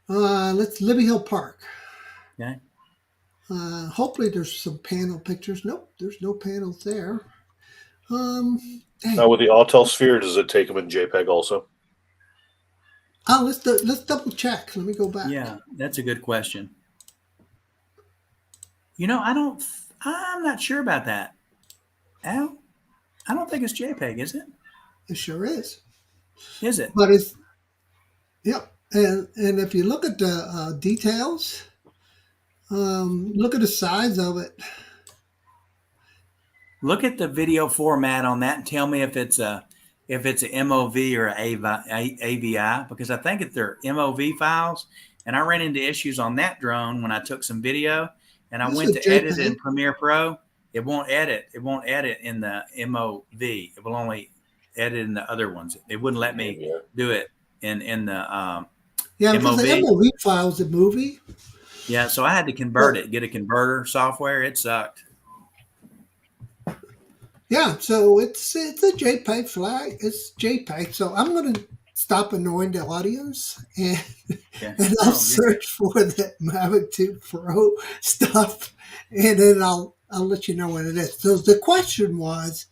Let's Libby Hill Park. Okay. Hopefully there's some panel pictures. Nope, there's no panels there. Dang. Now with the Autel Sphere, does it take them in JPEG also? Oh, let's double check. Let me go back. Yeah, that's a good question. I'm not sure about that. Al, I don't think it's JPEG, is it? It sure is. Is it? But yep. And if you look at the details, look at the size of it. Look at the video format on that and tell me if it's a MOV or AVI, because I think if they're MOV files, and I ran into issues on that drone when I took some video and I This went is to edit JPEG. in Premiere Pro, it won't edit. It won't edit in the MOV. It will only edit in the other ones. It wouldn't let me do it in the Yeah, because the MOV. MOV file is a movie. Yeah, so I had to convert it, get a converter software. It sucked. Yeah, so it's a JPEG flag. It's JPEG. So I'm going to stop annoying the audience and Yeah. and I'll search for the Mavic 2 Pro stuff, and then I'll let you know what it is. So the question was,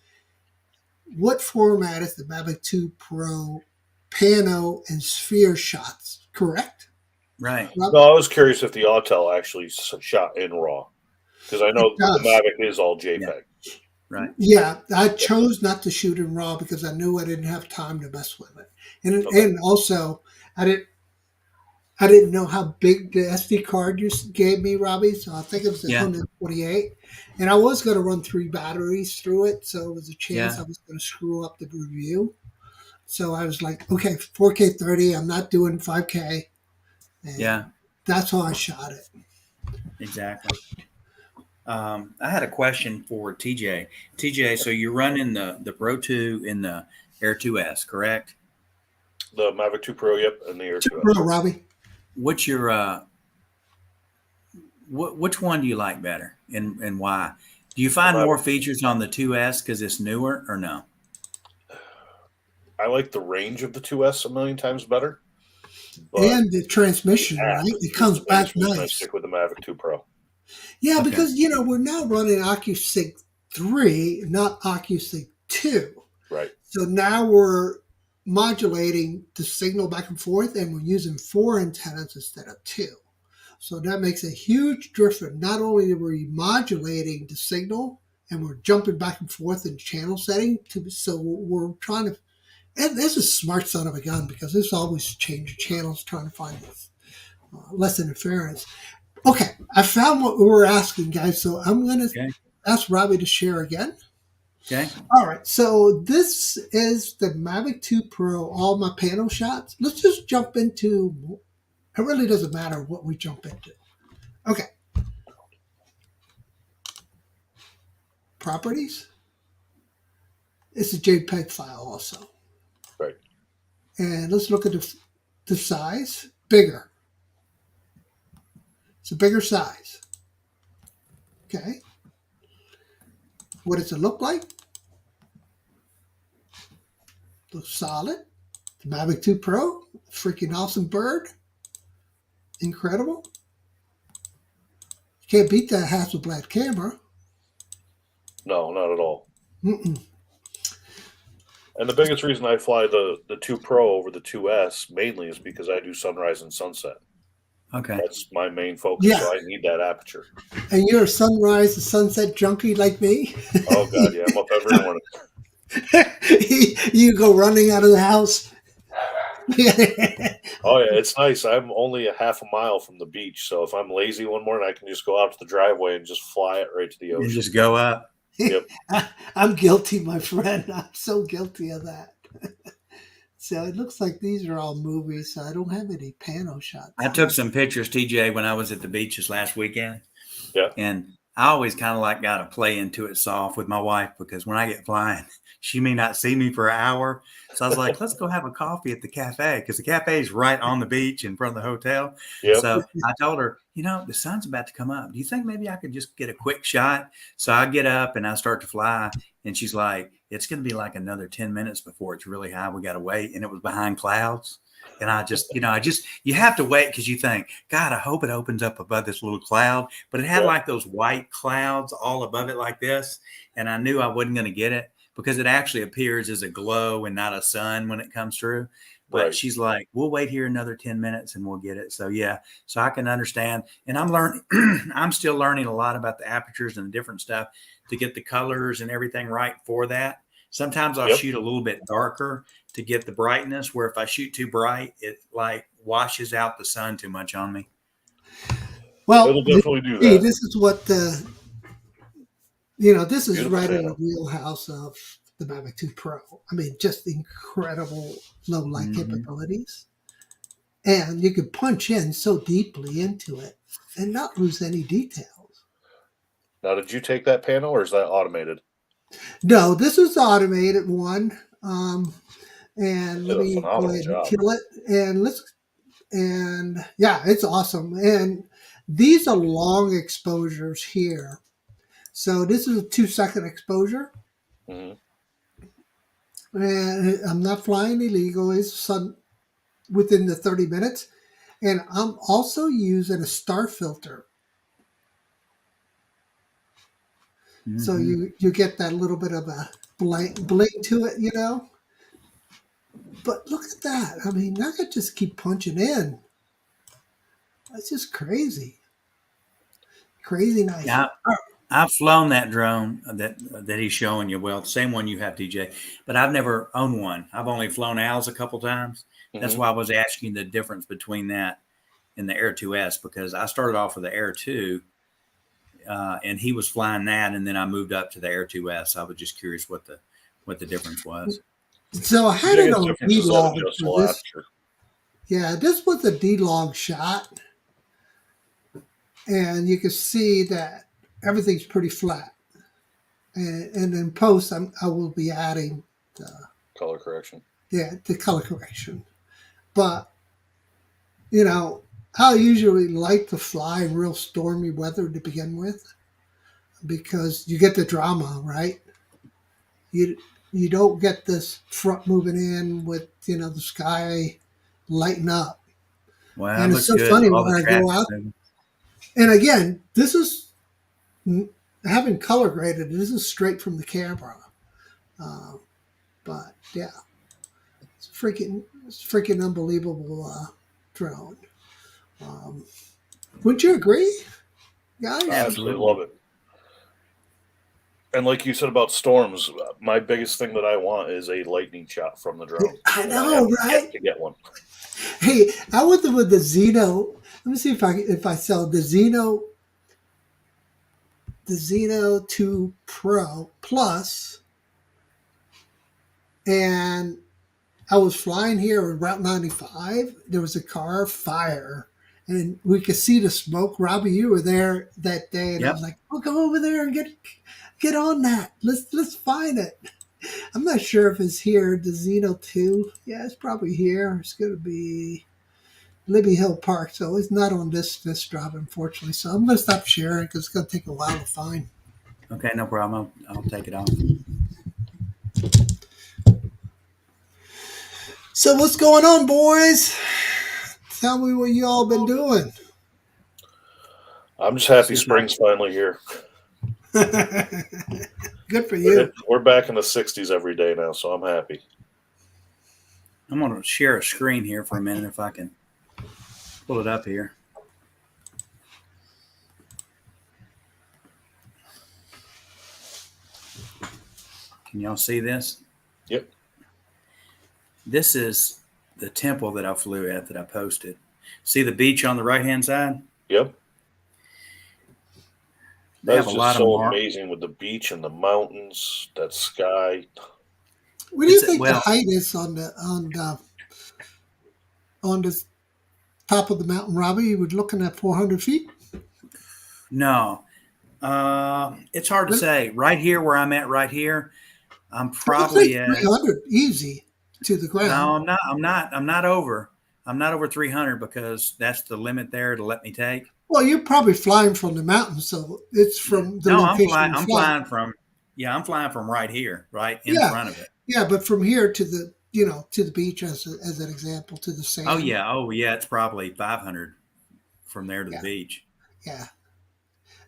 what format is the Mavic 2 Pro Pano and sphere shots? Correct? Right. Rob? No, I was curious if the Autel actually shot in RAW, because I know It does. the Mavic is all JPEG. Right. Yeah, I chose not to shoot in RAW because I knew I didn't have time to mess with it, Okay. and also I didn't know how big the SD card you gave me, Robbie. So I think it was 128, and I was going to run 3 batteries through it, so it was a chance I was going to screw up the review. So I was like, okay, 4K 30. I'm not doing 5K. And that's how I shot it. Exactly. I had a question for TJ. TJ, so you're running the Pro 2 in the Air 2S, correct? The Mavic 2 Pro, yep, and the Air 2S. Pro, Robbie. What's your which one do you like better, and why? Do you find more features on the 2S because it's newer, or no? I like the range of the 2S a million times better. And the transmission, right? It comes back nice. I stick with the Mavic 2 Pro. Yeah, because, we're now running OcuSync 3, not OcuSync 2. Right. So now we're modulating the signal back and forth, and we're using 4 antennas instead of 2. So that makes a huge difference. Not only are we modulating the signal, and we're jumping back and forth in channel setting, so we're trying to, and this is a smart son of a gun, because this always changes channels, trying to find less interference. Okay, I found what we were asking, guys, so I'm going to ask Robbie to share again. Okay. All right, so this is the Mavic 2 Pro, all my panel shots. Let's just jump into, it really doesn't matter what we jump into. Okay. Properties. It's a JPEG file also. Right. And let's look at the size. Bigger. It's a bigger size. Okay. What does it look like? Looks solid. The Mavic 2 Pro, freaking awesome bird. Incredible. You can't beat that Hasselblad camera. No, not at all. Mm-mm. And the biggest reason I fly the 2 Pro over the 2S mainly is because I do sunrise and sunset. Okay. That's my main focus, Yeah. so I need that aperture. And you're a sunrise and sunset junkie like me? Oh, God, yeah. I'm up every morning. You go running out of the house. Oh, yeah, it's nice. I'm only a half a mile from the beach, so if I'm lazy one morning, I can just go out to the driveway and just fly it right to the You ocean. just go up. Yep. I'm guilty, my friend. I'm so guilty of that. So it looks like these are all movies, so I don't have any Pano shots. I took some pictures, TJ, when I was at the beaches last weekend. Yeah. And I always kind of like got to play into it soft with my wife because when I get flying, she may not see me for an hour. So I was like, let's go have a coffee at the cafe because the cafe is right on the beach in front of the hotel. Yep. So I told her, the sun's about to come up. Do you think maybe I could just get a quick shot? So I get up and I start to fly. And she's like, it's going to be like another 10 minutes before it's really high. We got to wait. And it was behind clouds. And you have to wait because you think, God, I hope it opens up above this little cloud. But it had like those white clouds all above it like this. And I knew I wasn't going to get it because it actually appears as a glow and not a sun when it comes through. But she's like, we'll wait here another 10 minutes and we'll get it. So, so I can understand. And I'm learning, I'm still learning a lot about the apertures and the different stuff to get the colors and everything right for that. Sometimes I'll shoot a little bit darker to get the brightness, where if I shoot too bright, it like washes out the sun too much on me. Well, it'll definitely do that. This is what this is beautiful right in the wheelhouse of the Mavic 2 Pro. I mean, just incredible low light capabilities. And you can punch in so deeply into it and not lose any details. Now, did you take that panel or is that automated? No, this is the automated one. And let me go ahead and kill it. And it's awesome. And these are long exposures here. So this is a 2-second exposure. Mm-hmm. And I'm not flying illegal. It's within the 30 minutes. And I'm also using a star filter. Mm-hmm. So you get that little bit of a bling to it, But look at that. I mean, I could just keep punching in. That's just crazy. Crazy nice. Yeah, I've flown that drone that he's showing you. Well, the same one you have, DJ. But I've never owned one. I've only flown Al's a couple times. Mm-hmm. That's why I was asking the difference between that and the Air 2S, because I started off with the Air 2, and he was flying that, and then I moved up to the Air 2S. I was just curious what the difference was. So I had it on D-Log. This was a D-Log shot. And you can see that everything's pretty flat. And in post, I will be adding the color correction. Yeah, the color correction. But, I usually like to fly in real stormy weather to begin with because you get the drama, right? You don't get this front moving in with, the sky lighting up. Wow, and it's so funny when I go out. And again, this is having color graded. This is straight from the camera. But yeah, it's freaking unbelievable drone. Wouldn't you agree, guys? I absolutely love it. And like you said about storms, my biggest thing that I want is a lightning shot from the drone. I know, right? To get one. Hey, I went with the Xeno. Let me see if I sell the Xeno 2 Pro Plus, and I was flying here on Route 95. There was a car fire, and we could see the smoke. Robbie, you were there that day, and I was like, "I'll go over there and get on that. Let's find it." I'm not sure if it's here. The Xeno 2, yeah, it's probably here. It's going to be Libby Hill Park, so it's not on this drop, unfortunately. So I'm going to stop sharing because it's going to take a while to find. Okay, no problem. I'll take it off. So what's going on, boys? Tell me what you all been doing. I'm just happy spring's finally here. Good for you. We're back in the 60s every day now, so I'm happy. I'm going to share a screen here for a minute if I can pull it up here. Can y'all see this? Yep. This is the temple that I flew at that I posted. See the beach on the right-hand side? Yep. That's just so amazing with the beach and the mountains, that sky. What do you think the height is on the top of the mountain, Robbie? You were looking at 400 feet? No. It's hard to say. Right here, where I'm at, right here, I'm I would say probably at. 300 easy to the ground. No, I'm not. I'm not. I'm not over. I'm not over 300 because that's the limit there to let me take. Well, you're probably flying from the mountains, so it's from the No, location you I'm fly. flying from. Yeah, I'm flying from right here, right in Yeah, front of it. yeah, but from here to the to the beach as an example to the Oh sand. yeah. Oh yeah. It's probably 500 from there to the Yeah, beach. yeah.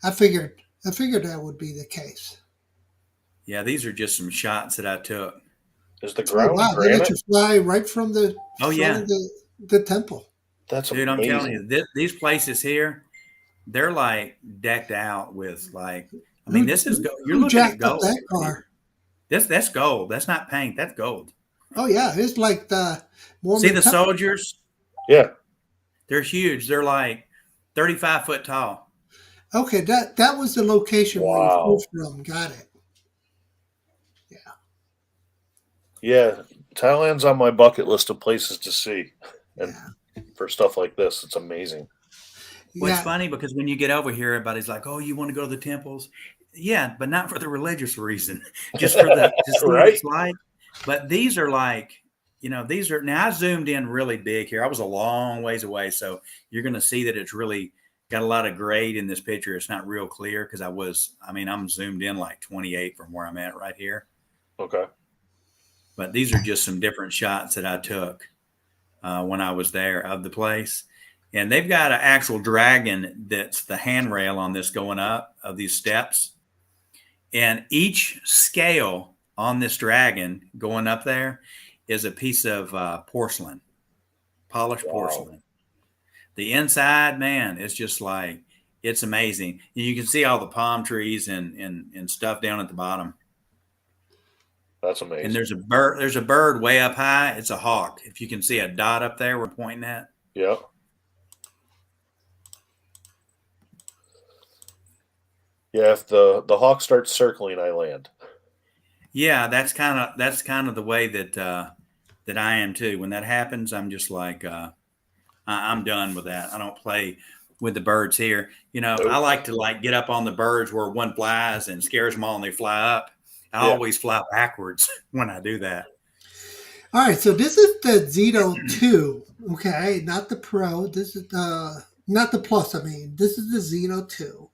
I figured that would be the case. Yeah, these are just some shots that I took. Is the Oh ground wow, they let granite? you fly right from the Oh front yeah, of the temple. That's dude. I'm telling amazing. you, these places here, they're like decked out with like. I mean, Who this is you're who looking at jacked up gold that here. car? That's gold. That's not paint. That's gold. Oh yeah, it's like the See Mormon the temple. soldiers? Yeah. They're huge. They're like 35 foot tall. Okay, that was the location where you flew Wow. from. Got it. Yeah, Yeah. Thailand's on my bucket list of places to see. And yeah, for stuff like this, it's amazing. Well, it's yeah. funny because when you get over here, everybody's like, "Oh, you want to go to the temples?" Yeah, but not for the religious reason, just for the to see what Right? it's like. But these are like, these are now. I zoomed in really big here. I was a long ways away, so you're going to see that it's really got a lot of grade in this picture. It's not real clear because I was. I mean, I'm zoomed in like 28 from where I'm at right here. Okay. But these are just some different shots that I took when I was there of the place. And they've got an actual dragon that's the handrail on this going up of these steps. And each scale on this dragon going up there is a piece of porcelain, polished Wow. porcelain. The inside, man, it's just like, it's amazing. You can see all the palm trees and stuff down at the bottom. That's And amazing. there's a bird way up high. It's a hawk. If you can see a dot up there, we're pointing at. Yeah. Yeah. If the hawk starts circling, I land. Yeah, that's kind of the way that I am too. When that happens, I'm just like I'm done with that. I don't play with the birds here. I Nope. like to like get up on the birds where one flies and scares them all, and they fly up. I Yeah. always fly backwards when I do that. All right, so this is the Zeno 2, okay, not the Pro. This is not the Plus. I mean, this is the Zeno 2.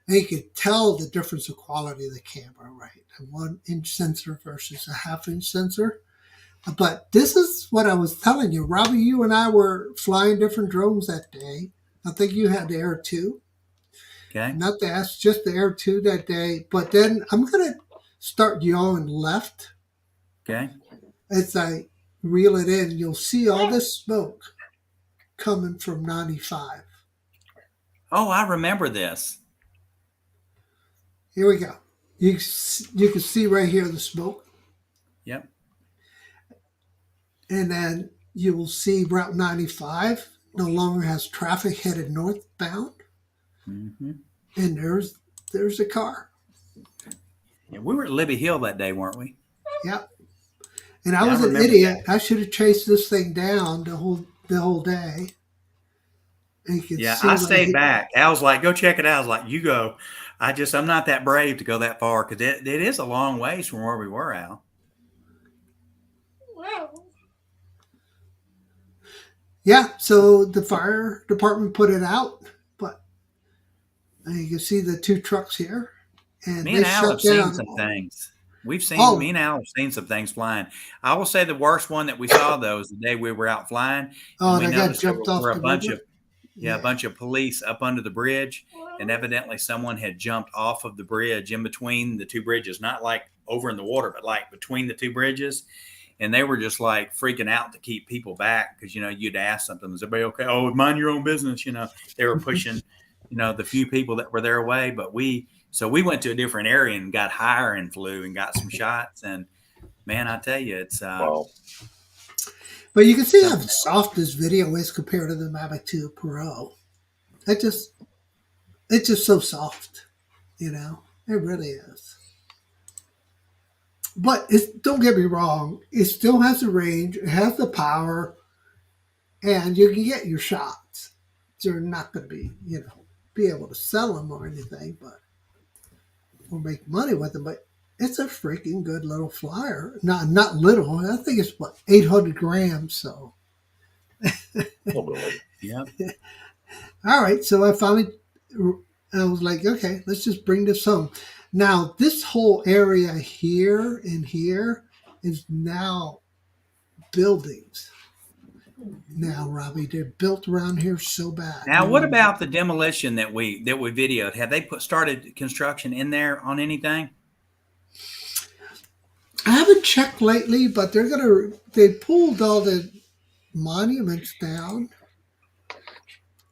And you can tell the difference of quality of the camera, right? A 1-inch sensor versus a half-inch sensor. But this is what I was telling you, Robbie. You and I were flying different drones that day. I think you had the Air 2, Okay. not the S, just the Air 2 that day. But then I'm gonna start yawing left Okay. as I reel it in. You'll see all this smoke coming from 95. Oh, I remember this. Here we go. You can see right here the smoke, Yep. and then you will see Route 95 no longer has traffic headed northbound, Hmm. and there's a car. Yeah, we were at Libby Hill that day, weren't we? Yep. And I Yeah, I was an remember idiot. that. I should have chased this thing down the whole day. And you can Yeah, see I right stayed here. back. Al was like, "Go check it out." I was like, "You go." I'm not that brave to go that far because it is a long ways from where we were, Al. Yeah, so the fire department put it out, but you can see the two trucks here, and Me they and Al shut have seen down some things. Me all. and Al have seen some things flying. I will say the worst one that we saw though is the day we were out flying, and Oh, we and I got noticed there jumped were off a the bunch river. of yeah, a Yeah. bunch of police up under the bridge, and evidently someone had jumped off of the bridge in between the two bridges, not like over in the water, but like between the two bridges. And they were just like freaking out to keep people back because you'd ask something, is everybody okay? Oh, mind your own business. They were pushing, the few people that were their way. But we went to a different area and got higher and flew and got some shots. And man, I tell you, it's Wow. But you can see how something. soft this video is compared to the Mavic 2 Pro. It just it's just so soft, It really is. But don't get me wrong, it still has the range, it has the power, and you can get your shots. You're not going to be able to sell them or anything, but or make money with them, but it's a freaking good little flyer. Not little. I think it's 800 grams. So Yeah. all right. So I was like, okay, let's just bring this home. Now this whole area here and here is now buildings. Now, Robbie, they're built around here so bad. Now, what about the demolition that we videoed? Have they started construction in there on anything? I haven't checked lately, but they pulled all the monuments down.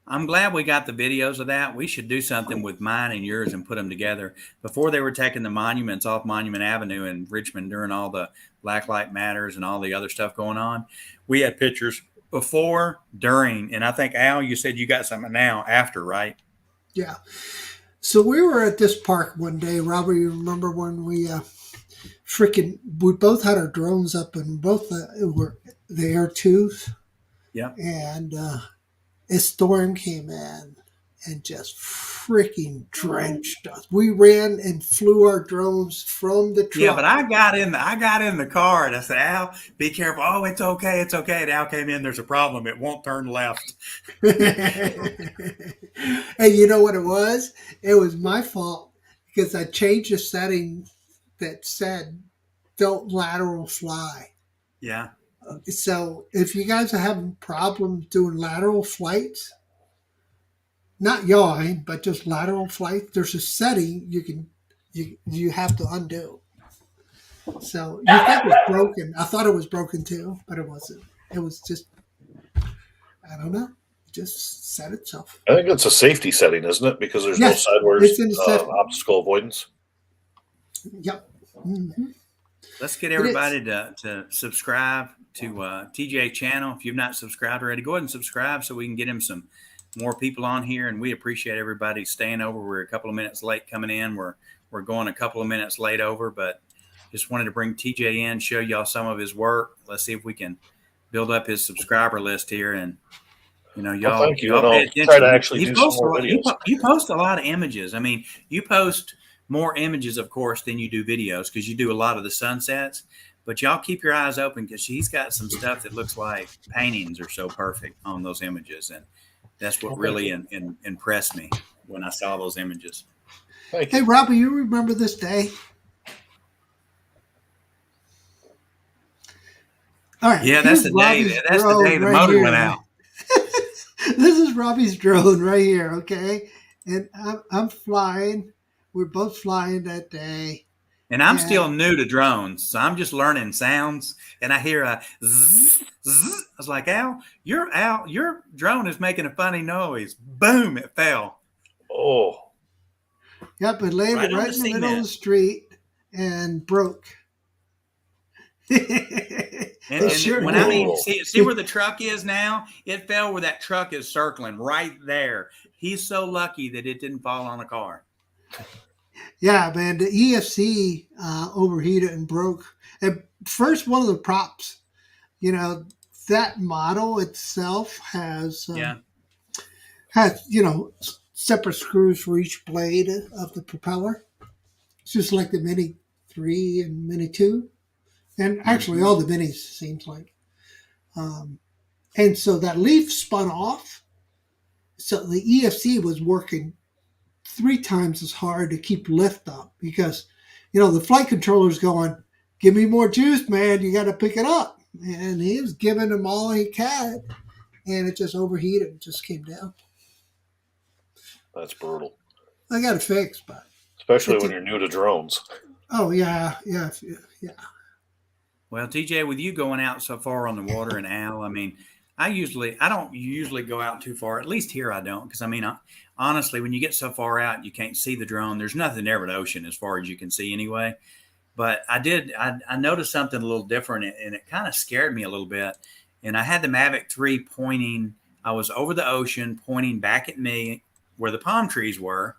I'm glad we got the videos of that. We should do something with mine and yours and put them together. Before they were taking the monuments off Monument Avenue in Richmond during all the Black Lives Matters and all the other stuff going on, we had pictures before, during, and I think, Al, you said you got something now after, right? Yeah. So we were at this park one day, Robert. You remember when we both had our drones up and both were the air tubes? Yeah. And a storm came in and just freaking drenched us. We ran and flew our drones from the truck. Yeah, but I got in the car and I said, Al, be careful. Oh, it's okay. It's okay. And Al came in. There's a problem. It won't turn left. And you know what it was? It was my fault because I changed the setting that said don't lateral fly. Yeah. So if you guys are having problems doing lateral flights, not yawing, but just lateral flight, there's a setting you have to undo. So you think it was broken. I thought it was broken too, but it wasn't. It was just, I don't know, it just set itself. I think it's a safety setting, isn't it? Because there's no sideways obstacle avoidance. Yep. Mm-hmm. Let's get everybody to subscribe to TJ channel. If you've not subscribed already, go ahead and subscribe so we can get him some more people on here. And we appreciate everybody staying over. We're a couple of minutes late coming in. We're going a couple of minutes late over, but just wanted to bring TJ in, show y'all some of his work. Let's see if we can build up his subscriber list here. And y'all, thank you. Y'all pay attention. Try to actually do some more videos. You post a lot of images. I mean, you post more images, of course, than you do videos because you do a lot of the sunsets. But y'all keep your eyes open because he's got some stuff that looks like paintings are so perfect on those images. And that's what really impressed me when I saw those images. Hey, Robbie, you remember this day? All right. Yeah, that's the day. That's the day the motor went out. This is Robbie's drone right here, okay? And I'm flying. We're both flying that day. And I'm still new to drones, so I'm just learning sounds. And I hear a zzz, zzz. I was like, Al, your drone is making a funny noise. Boom, it fell. Oh. Yep, it landed right in the middle of the street and broke. See where the truck is now? It fell where that truck is circling right there. He's so lucky that it didn't fall on a car. Yeah, man, the EFC overheated and broke. And first, one of the props, that model itself has separate screws for each blade of the propeller. It's just like the Mini 3 and Mini 2. And actually all the Minis, seems like. And so that leaf spun off. So the EFC was working 3 times as hard to keep lift up because, the flight controller's going, give me more juice, man. You got to pick it up. And he was giving him all he had. And it just overheated and just came down. That's brutal. I got it fixed, but. Especially when you're new to drones. Oh, yeah. Well, TJ, with you going out so far on the water and Al, I mean, I don't usually go out too far. At least here I don't. Because, honestly, when you get so far out, you can't see the drone. There's nothing there but ocean as far as you can see anyway. But I noticed something a little different, and it kind of scared me a little bit. And I had the Mavic 3 pointing. I was over the ocean pointing back at me where the palm trees were.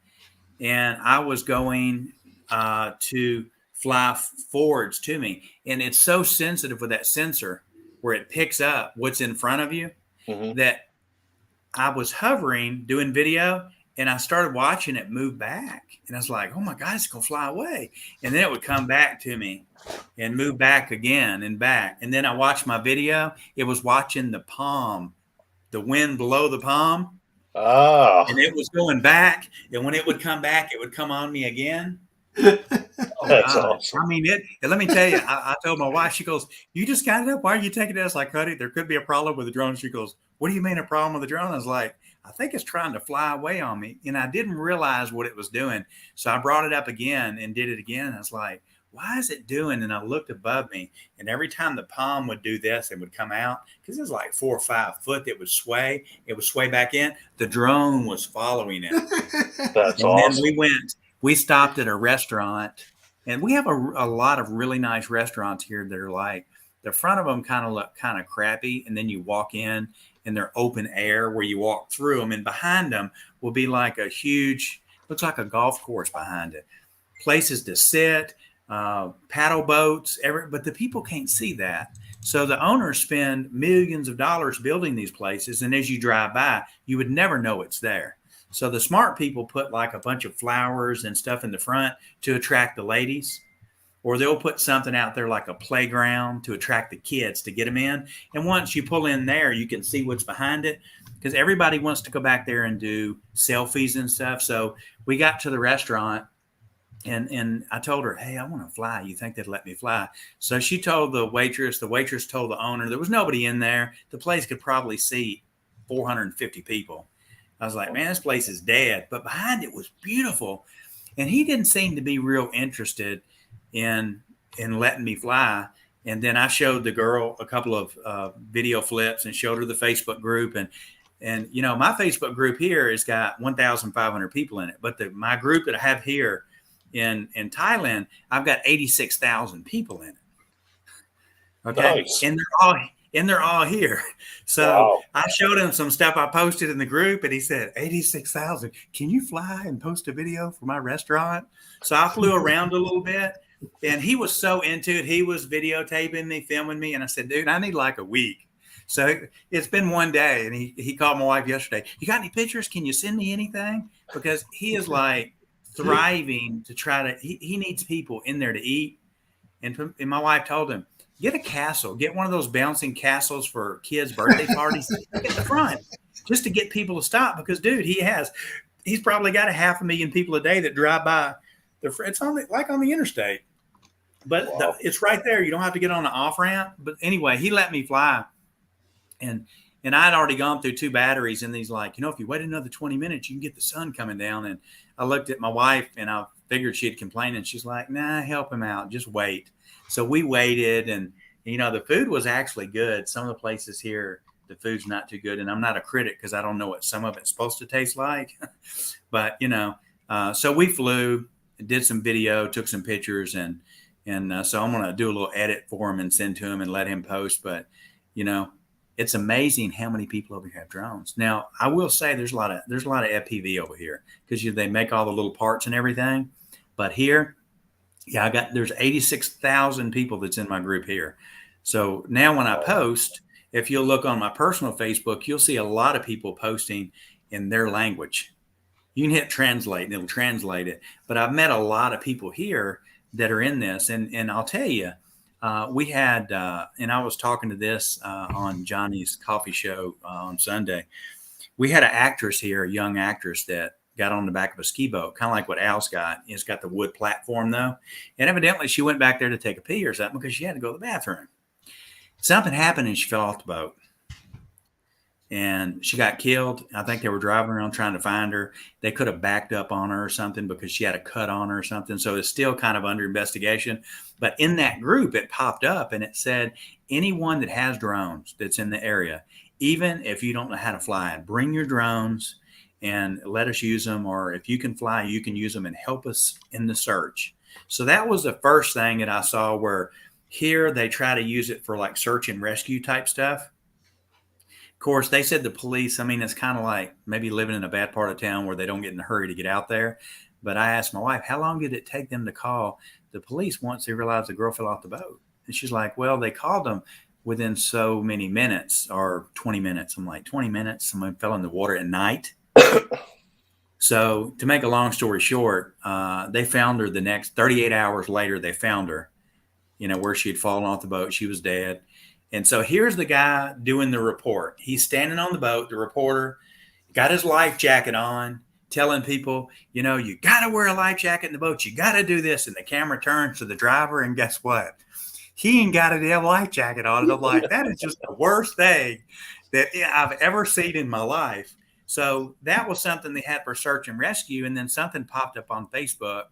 And I was going to fly forwards to me. And it's so sensitive with that sensor where it picks up what's in front of you that I was hovering, doing video, And I started watching it move back. And I was like, oh my God, it's going to fly away. And then it would come back to me and move back again and back. And then I watched my video. It was watching the palm, the wind below the palm. Ah, And it was going back. And when it would come back, it would come on me again. Oh that's God. awesome. I mean, let me tell you, I told my wife, she goes, you just got it up. Why are you taking it? I was like, honey, there could be a problem with the drone. She goes, what do you mean a problem with the drone? I was like, I think it's trying to fly away on me. And I didn't realize what it was doing. So I brought it up again and did it again. And I was like, why is it doing? And I looked above me, and every time the palm would do this, it would come out because it was like 4 or 5 foot that would sway. It would sway back in. The drone was following it. That's And awesome. then we stopped at a restaurant, and we have a lot of really nice restaurants here that are like, the front of them kind of look kind of crappy. And then you walk in and they're open air where you walk through them, and behind them will be like a huge, looks like a golf course behind it, places to sit, paddle boats, but the people can't see that. So the owners spend millions of dollars building these places. And as you drive by, you would never know it's there. So the smart people put like a bunch of flowers and stuff in the front to attract the ladies, or they'll put something out there like a playground to attract the kids to get them in. And once you pull in there, you can see what's behind it, because everybody wants to go back there and do selfies and stuff. So we got to the restaurant, and I told her, hey, I want to fly. You think they'd let me fly? So she told the waitress told the owner. There was nobody in there. The place could probably seat 450 people. I was like, man, this place is dead. But behind it was beautiful. And he didn't seem to be real interested in letting me fly. And then I showed the girl a couple of video flips and showed her the Facebook group. And you know, my Facebook group here has got 1,500 people in it. But my group that I have here in Thailand, I've got 86,000 people in it. Okay. Nice. And they're all here. So Wow. I showed him some stuff I posted in the group, and he said, 86,000, can you fly and post a video for my restaurant? So I flew around a little bit, and he was so into it. He was videotaping me, filming me. And I said, dude, I need like a week. So it's been one day, and he called my wife yesterday. You got any pictures? Can you send me anything? Because he is like thriving to try to, he needs people in there to eat. And my wife told him, get a castle, get one of those bouncing castles for kids' birthday parties at the front, just to get people to stop. Because, dude, he's probably got 500,000 people a day that drive by. It's on the interstate, but Wow. it's right there. You don't have to get on the off ramp. But anyway, he let me fly, and I'd already gone through 2 batteries, and he's like, if you wait another 20 minutes, you can get the sun coming down. And I looked at my wife, and I figured she'd complain, and she's like, nah, help him out, just wait. So we waited, and the food was actually good. Some of the places here, the food's not too good, and I'm not a critic because I don't know what some of it's supposed to taste like. But so we flew, did some video, took some pictures, and so I'm gonna do a little edit for him and send to him and let him post. But it's amazing how many people over here have drones. Now I will say there's a lot of FPV over here because they make all the little parts and everything. But here, there's 86,000 people that's in my group here. So now when I post, if you'll look on my personal Facebook, you'll see a lot of people posting in their language. You can hit translate and it'll translate it. But I've met a lot of people here that are in this. And I'll tell you, we had, and I was talking to this on Johnny's coffee show on Sunday. We had an actress here, a young actress that got on the back of a ski boat, kind of like what Al's got. It's got the wood platform though. And evidently she went back there to take a pee or something because she had to go to the bathroom. Something happened and she fell off the boat. And she got killed. I think they were driving around trying to find her. They could have backed up on her or something because she had a cut on her or something. So it's still kind of under investigation. But in that group, it popped up and it said, anyone that has drones that's in the area, even if you don't know how to fly, bring your drones and let us use them. Or if you can fly, you can use them and help us in the search. So that was the first thing that I saw where here they try to use it for like search and rescue type stuff. Of course, they said the police, it's kind of like maybe living in a bad part of town where they don't get in a hurry to get out there. But I asked my wife, how long did it take them to call the police once they realized the girl fell off the boat? And she's like, well, they called them within so many minutes or 20 minutes. I'm like, 20 minutes? Someone fell in the water at night? So to make a long story short, they found her the next 38 hours later. They found her, where she had fallen off the boat. She was dead. And so here's the guy doing the report. He's standing on the boat, the reporter, got his life jacket on, telling people, you got to wear a life jacket in the boat. You got to do this. And the camera turns to the driver, and guess what? He ain't got a damn life jacket on. And I'm like, that is just the worst thing that I've ever seen in my life. So that was something they had for search and rescue. And then something popped up on Facebook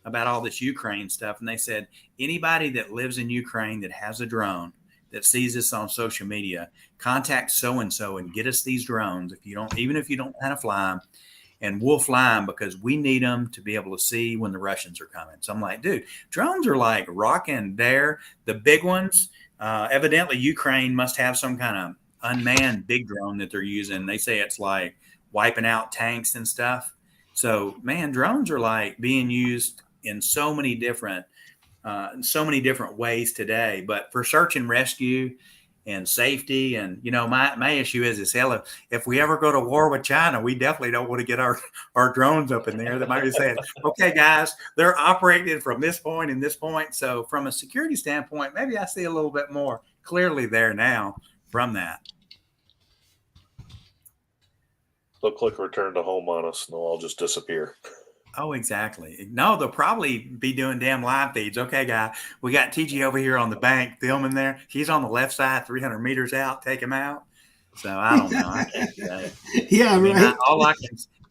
about all this Ukraine stuff. And they said, anybody that lives in Ukraine that has a drone that sees this on social media, contact so-and-so and get us these drones. Even if you don't know how to fly them, and we'll fly them because we need them to be able to see when the Russians are coming. So I'm like, dude, drones are like rocking there. The big ones, evidently Ukraine must have some kind of unmanned big drone that they're using. They say it's like wiping out tanks and stuff. So man, drones are like being used in so many different ways today. But for search and rescue and safety, and my issue is hell, if we ever go to war with China, we definitely don't want to get our drones up in there. That might be saying, okay, guys, they're operating from this point and this point. So from a security standpoint, maybe I see a little bit more clearly there now from that. They'll click return to home on us, and they'll all just disappear. Oh, exactly. No, they'll probably be doing damn live feeds. Okay, guy, we got TG over here on the bank filming there. He's on the left side, 300 meters out. Take him out. So I don't know. I can't say. Yeah, right.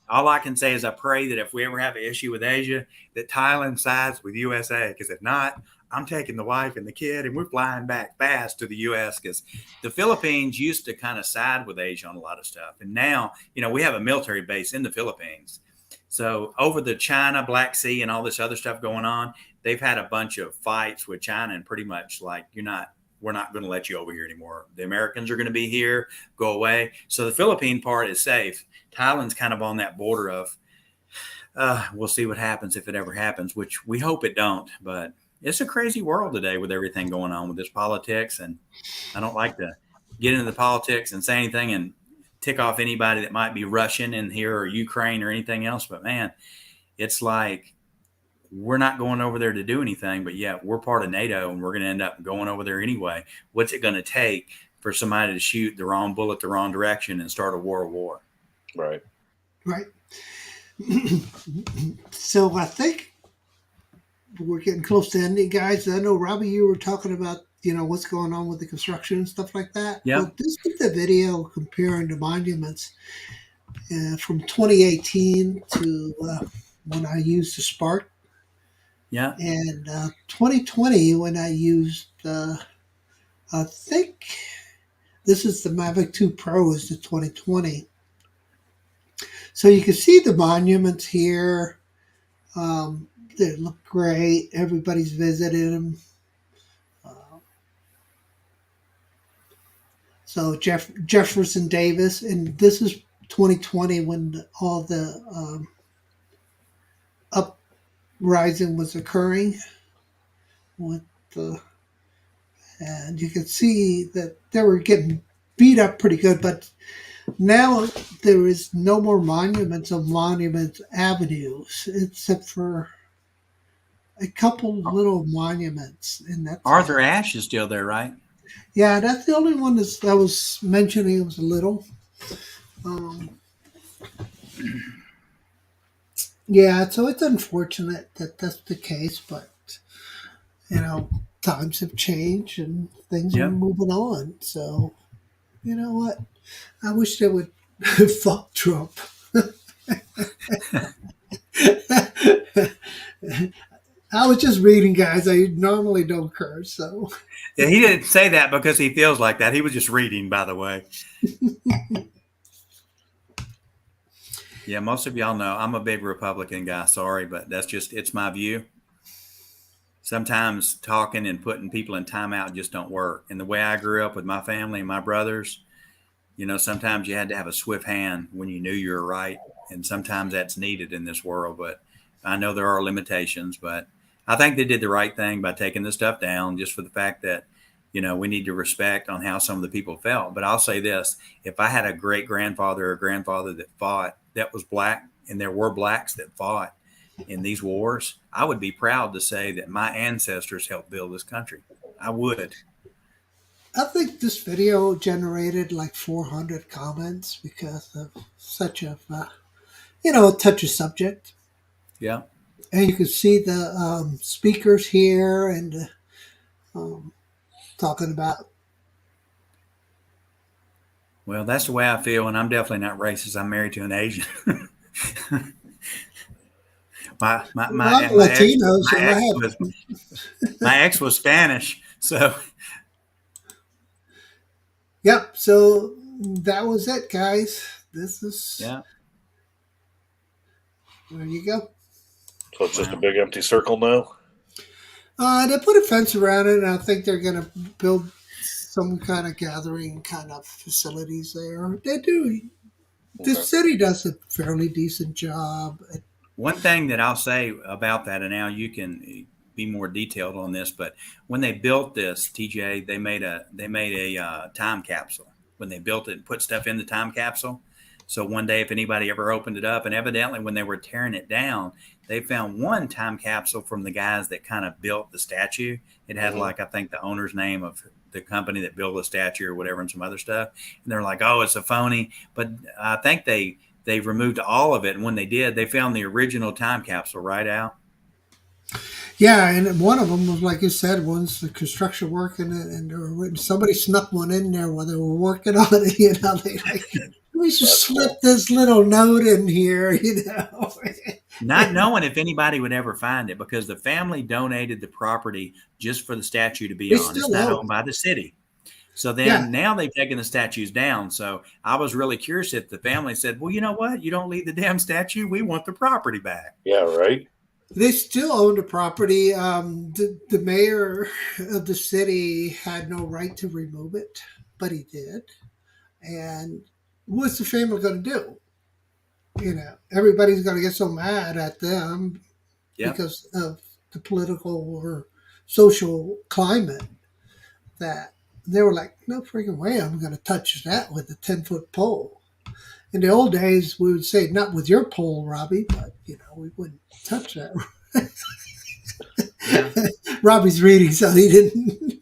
All I can say is I pray that if we ever have an issue with Asia, that Thailand sides with USA. Because if not, I'm taking the wife and the kid, and we're flying back fast to the U.S. Because the Philippines used to kind of side with Asia on a lot of stuff, and now we have a military base in the Philippines. So over the China, Black Sea, and all this other stuff going on, they've had a bunch of fights with China, and pretty much like, we're not going to let you over here anymore. The Americans are going to be here, go away. So the Philippine part is safe. Thailand's kind of on that border of, we'll see what happens if it ever happens, which we hope it don't. But it's a crazy world today with everything going on with this politics. And I don't like to get into the politics and say anything and tick off anybody that might be Russian in here or Ukraine or anything else. But man, it's like, we're not going over there to do anything, but yeah, we're part of NATO and we're going to end up going over there anyway. What's it going to take for somebody to shoot the wrong bullet the wrong direction and start a world war? Right. Right. So I think we're getting close to ending, guys. I know, Robbie, you were talking about what's going on with the construction and stuff like that. Yeah. Well, this is the video comparing the monuments from 2018 to when I used the Spark. Yeah. And 2020 when I used, I think this is the Mavic 2 Pro is the 2020. So you can see the monuments here. They look great. Everybody's visited them. So Jefferson Davis, and this is 2020 when all the uprising was occurring. And you can see that they were getting beat up pretty good, but now there is no more monuments on Monument Avenues except for a couple little monuments. And that's Arthur Ashe is still there, right? Yeah, that's the only one that I was mentioning. It was a little. Yeah, so it's unfortunate that that's the case, but times have changed and things are moving on. So, you know what? I wish they would fuck Trump. I was just reading, guys. I normally don't curse, so. Yeah, he didn't say that because he feels like that. He was just reading, by the way. Yeah, most of y'all know I'm a big Republican guy. Sorry, but it's my view. Sometimes talking and putting people in timeout just don't work. And the way I grew up with my family and my brothers, sometimes you had to have a swift hand when you knew you were right. And sometimes that's needed in this world. But I know there are limitations, but I think they did the right thing by taking this stuff down just for the fact that, we need to respect on how some of the people felt. But I'll say this, if I had a great grandfather or grandfather that fought, that was black and there were blacks that fought in these wars, I would be proud to say that my ancestors helped build this country. I would. I think this video generated like 400 comments because of such a, touchy subject. Yeah. And you can see the speakers here and talking about. Well, that's the way I feel, and I'm definitely not racist. I'm married to an Asian. my Latino, so my ex was Spanish, so. Yep. So that was it, guys. This is. Yeah. There you go. So it's just a big empty circle now? They put a fence around it, and I think they're going to build some kind of gathering kind of facilities there. They do. The city does a fairly decent job. One thing that I'll say about that, and now you can be more detailed on this, but when they built this, TJ, they made a time capsule. When they built it and put stuff in the time capsule. So one day, if anybody ever opened it up, and evidently when they were tearing it down, they found one time capsule from the guys that kind of built the statue. It had like, I think the owner's name of the company that built the statue or whatever and some other stuff. And they're like, oh, it's a phony. But I think they removed all of it. And when they did, they found the original time capsule right out. Yeah, and one of them was, like you said, one's the construction work, and somebody snuck one in there while they were working on it. They like, we should slip this little note in here, Not knowing if anybody would ever find it, because the family donated the property just for the statue to be on. It's not owned by the city. So then now they've taken the statues down. So I was really curious if the family said, well, you know what? You don't leave the damn statue. We want the property back. Yeah, right. They still own the property. The mayor of the city had no right to remove it, but he did. And what's the family going to do? Everybody's going to get so mad at them because of the political or social climate that they were like, no freaking way I'm going to touch that with a 10-foot pole. In the old days, we would say, not with your pole, Robbie, but, we wouldn't touch that. Robbie's reading, so he didn't.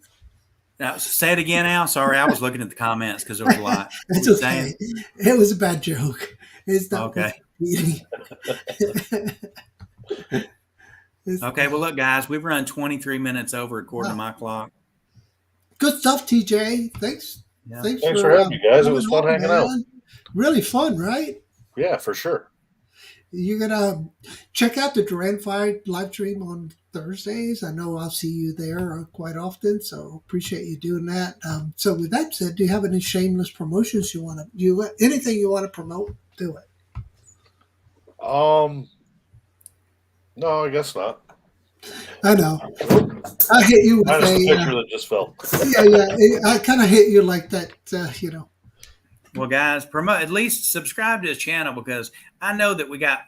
Now, say it again, Al. Sorry, I was looking at the comments because there was a lot. It's okay. Saying? It was a bad joke. It's not okay. Okay, well, look, guys, we've run 23 minutes over according to my clock. Good stuff, TJ. Thanks. Yeah. Thanks for having me, guys. It was fun hanging out. Really fun, right? Yeah, for sure. You're going to check out the Duran Fight live stream on Thursdays. I know I'll see you there quite often, so appreciate you doing that. So with that said, do you have any shameless promotions you want to do? Anything you want to promote, do it. No, I guess not. I know. I hit you with a picture that just fell. Yeah. I kind of hit you like that, Well, guys, at least subscribe to his channel, because I know that we got,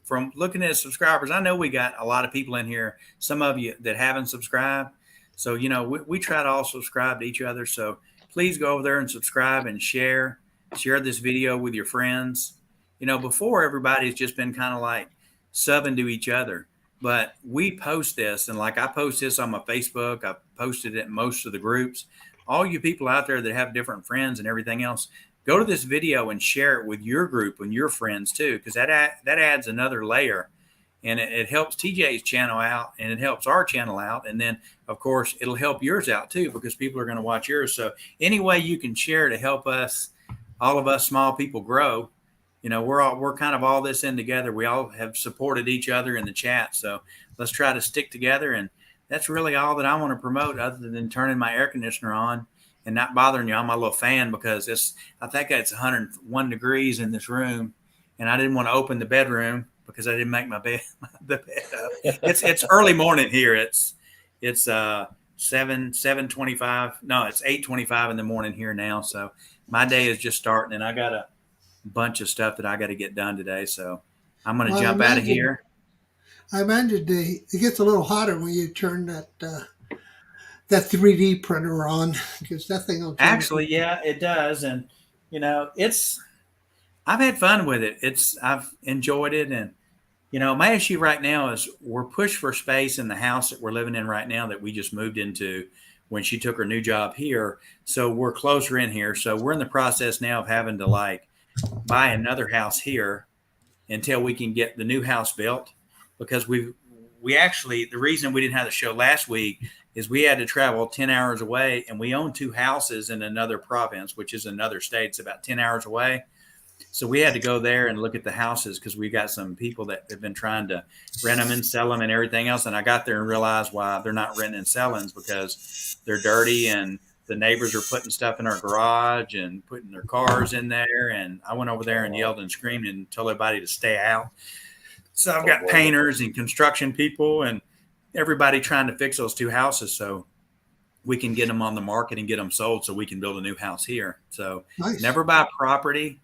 from looking at his subscribers, I know we got a lot of people in here, some of you that haven't subscribed. So, we try to all subscribe to each other. So please go over there and subscribe and share this video with your friends. Before, everybody's just been kind of like subbing to each other. But we post this, and like I post this on my Facebook, I posted it in most of the groups. All you people out there that have different friends and everything else, go to this video and share it with your group and your friends too, because that adds another layer, and it helps TJ's channel out, and it helps our channel out, and then of course it'll help yours out too, because people are going to watch yours. So any way you can share to help us, all of us small people, grow. We're kind of all this in together. We all have supported each other in the chat, so let's try to stick together. And that's really all that I want to promote, other than turning my air conditioner on and not bothering you on my little fan, because I think it's 101 degrees in this room, and I didn't want to open the bedroom because I didn't make the bed up. It's early morning here. It's 7:25. No, it's 8:25 in the morning here now. So my day is just starting, and I got a bunch of stuff that I got to get done today. So I'm going to jump out of here. I imagine it gets a little hotter when you turn that 3D printer on, because that thing will actually, yeah, it does. And I've had fun with it. I've enjoyed it, and my issue right now is we're pushed for space in the house that we're living in right now that we just moved into when she took her new job here. So we're closer in here. So we're in the process now of having to like buy another house here until we can get the new house built because we actually the reason we didn't have the show last week is we had to travel 10 hours away and we own two houses in another province, which is another state. It's about 10 hours away. So we had to go there and look at the houses because we got some people that have been trying to rent them and sell them and everything else. And I got there and realized why they're not renting and selling because they're dirty and the neighbors are putting stuff in our garage and putting their cars in there. And I went over there and yelled and screamed and told everybody to stay out. So I've got painters and construction people and everybody trying to fix those two houses so we can get them on the market and get them sold so we can build a new house here. So Never buy property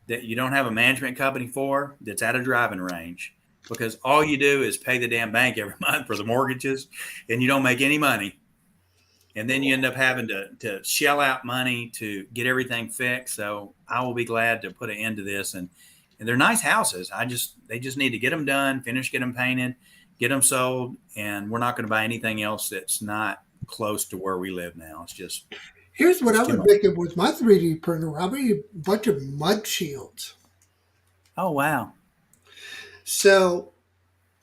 that you don't have a management company for that's at a driving range because all you do is pay the damn bank every month for the mortgages and you don't make any money. And then you end up having to shell out money to get everything fixed. So I will be glad to put an end to this. And they're nice houses. They just need to get them done, get them painted, get them sold. And we're not going to buy anything else that's not close to where we live now. It's just. Here's what I would make it with my 3D printer, Robbie, a bunch of mud shields. Oh, wow. So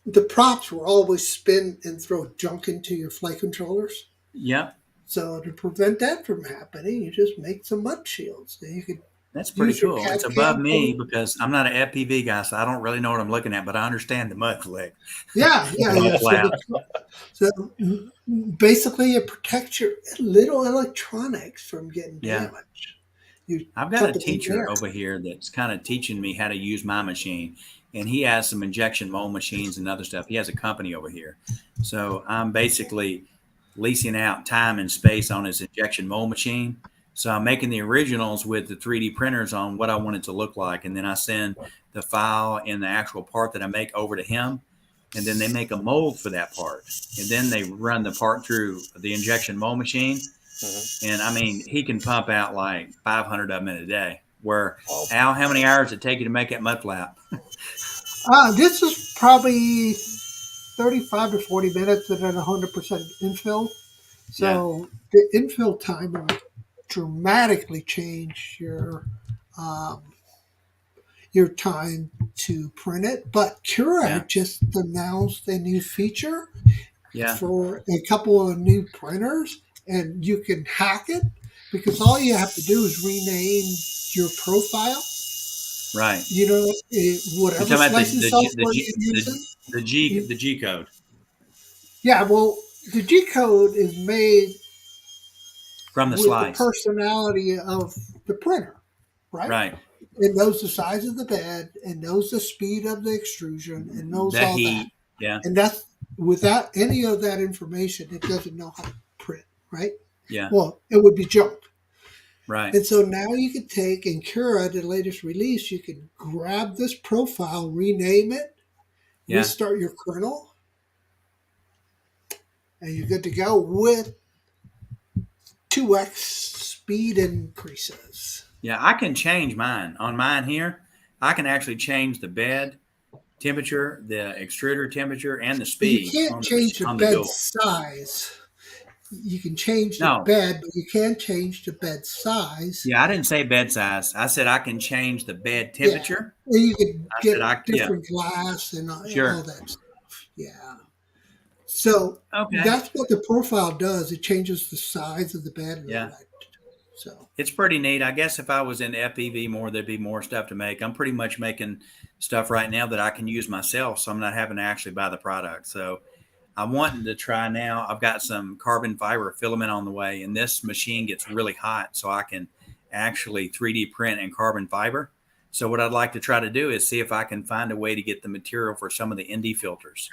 the props will always spin and throw junk into your flight controllers. Yep. So to prevent that from happening, you just make some mud shields. Then you could. That's pretty cool. It's above me because I'm not an FPV guy, so I don't really know what I'm looking at, but I understand the mud flick. Yeah. So basically, it protects your little electronics from getting damaged. I've got a teacher over here that's kind of teaching me how to use my machine, and he has some injection mold machines and other stuff. He has a company over here. So I'm basically leasing out time and space on his injection mold machine. So I'm making the originals with the 3D printers on what I want it to look like. And then I send the file and the actual part that I make over to him. And then they make a mold for that part. And then they run the part through the injection mold machine. Mm-hmm. And I mean, he can pump out like 500 of them in a day. Where, Al, how many hours did it take you to make that mud flap? This is probably 35 to 40 minutes at 100% infill. So the infill time will dramatically change your time to print it. But Cura just announced a new feature for a couple of new printers, and you can hack it because all you have to do is rename your profile. Right. You know, whatever slicing software you're using. The G code. Yeah, well, the G code is made from the with slice. The personality of the printer, right? Right. It knows the size of the bed, and knows the speed of the extrusion, and knows all that. Yeah. And that's without any of that information, it doesn't know how to print, right? Yeah. Well, it would be junk. Right. And so now you can take in Cura, the latest release, you can grab this profile, rename it, restart your kernel, and you're good to go with 2x speed increases. Yeah, I can change mine. On mine here, I can actually change the bed temperature, the extruder temperature, and the speed. You can't change the bed size. You can change the bed, but you can't change the bed size. Yeah, I didn't say bed size. I said I can change the bed temperature. Yeah. And you can get different glass and all that stuff. Yeah. So that's what the profile does. It changes the size of the bed. And all that. So it's pretty neat. I guess if I was in FPV more, there'd be more stuff to make. I'm pretty much making stuff right now that I can use myself, so I'm not having to actually buy the product. So I'm wanting to try now. I've got some carbon fiber filament on the way, and this machine gets really hot, so I can actually 3D print in carbon fiber. So what I'd like to try to do is see if I can find a way to get the material for some of the ND filters,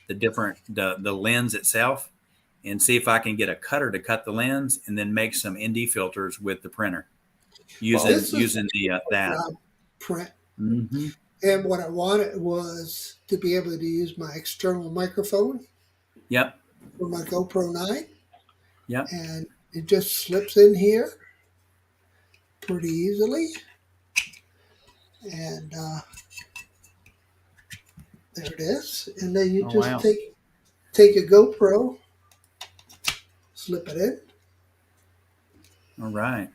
the lens itself, and see if I can get a cutter to cut the lens and then make some ND filters with the printer using that print. Mm-hmm. And what I wanted was to be able to use my external microphone. Yep. For my GoPro 9. Yep. And it just slips in here pretty easily. And there it is. And then you Oh, just wow. take a GoPro, slip it in, All right.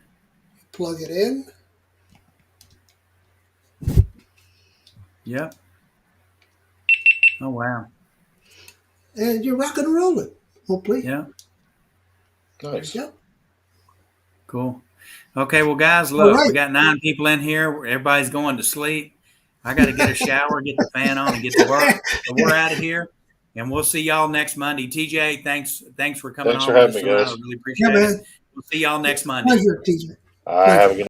plug it in. Yep. Oh, wow. And you're rock and rolling, hopefully. Yeah. Nice. There you go. Cool. Okay. Well, guys, All look, we right. got 9 people in here. Everybody's going to sleep. I got to get a shower, get the fan on, and get to work. So we're out of here, and we'll see y'all next Monday. TJ, thanks for coming Thanks on for with having us me, tonight. I guys. really Yeah, appreciate man. it. We'll see y'all next Monday. Pleasure, TJ. Have a good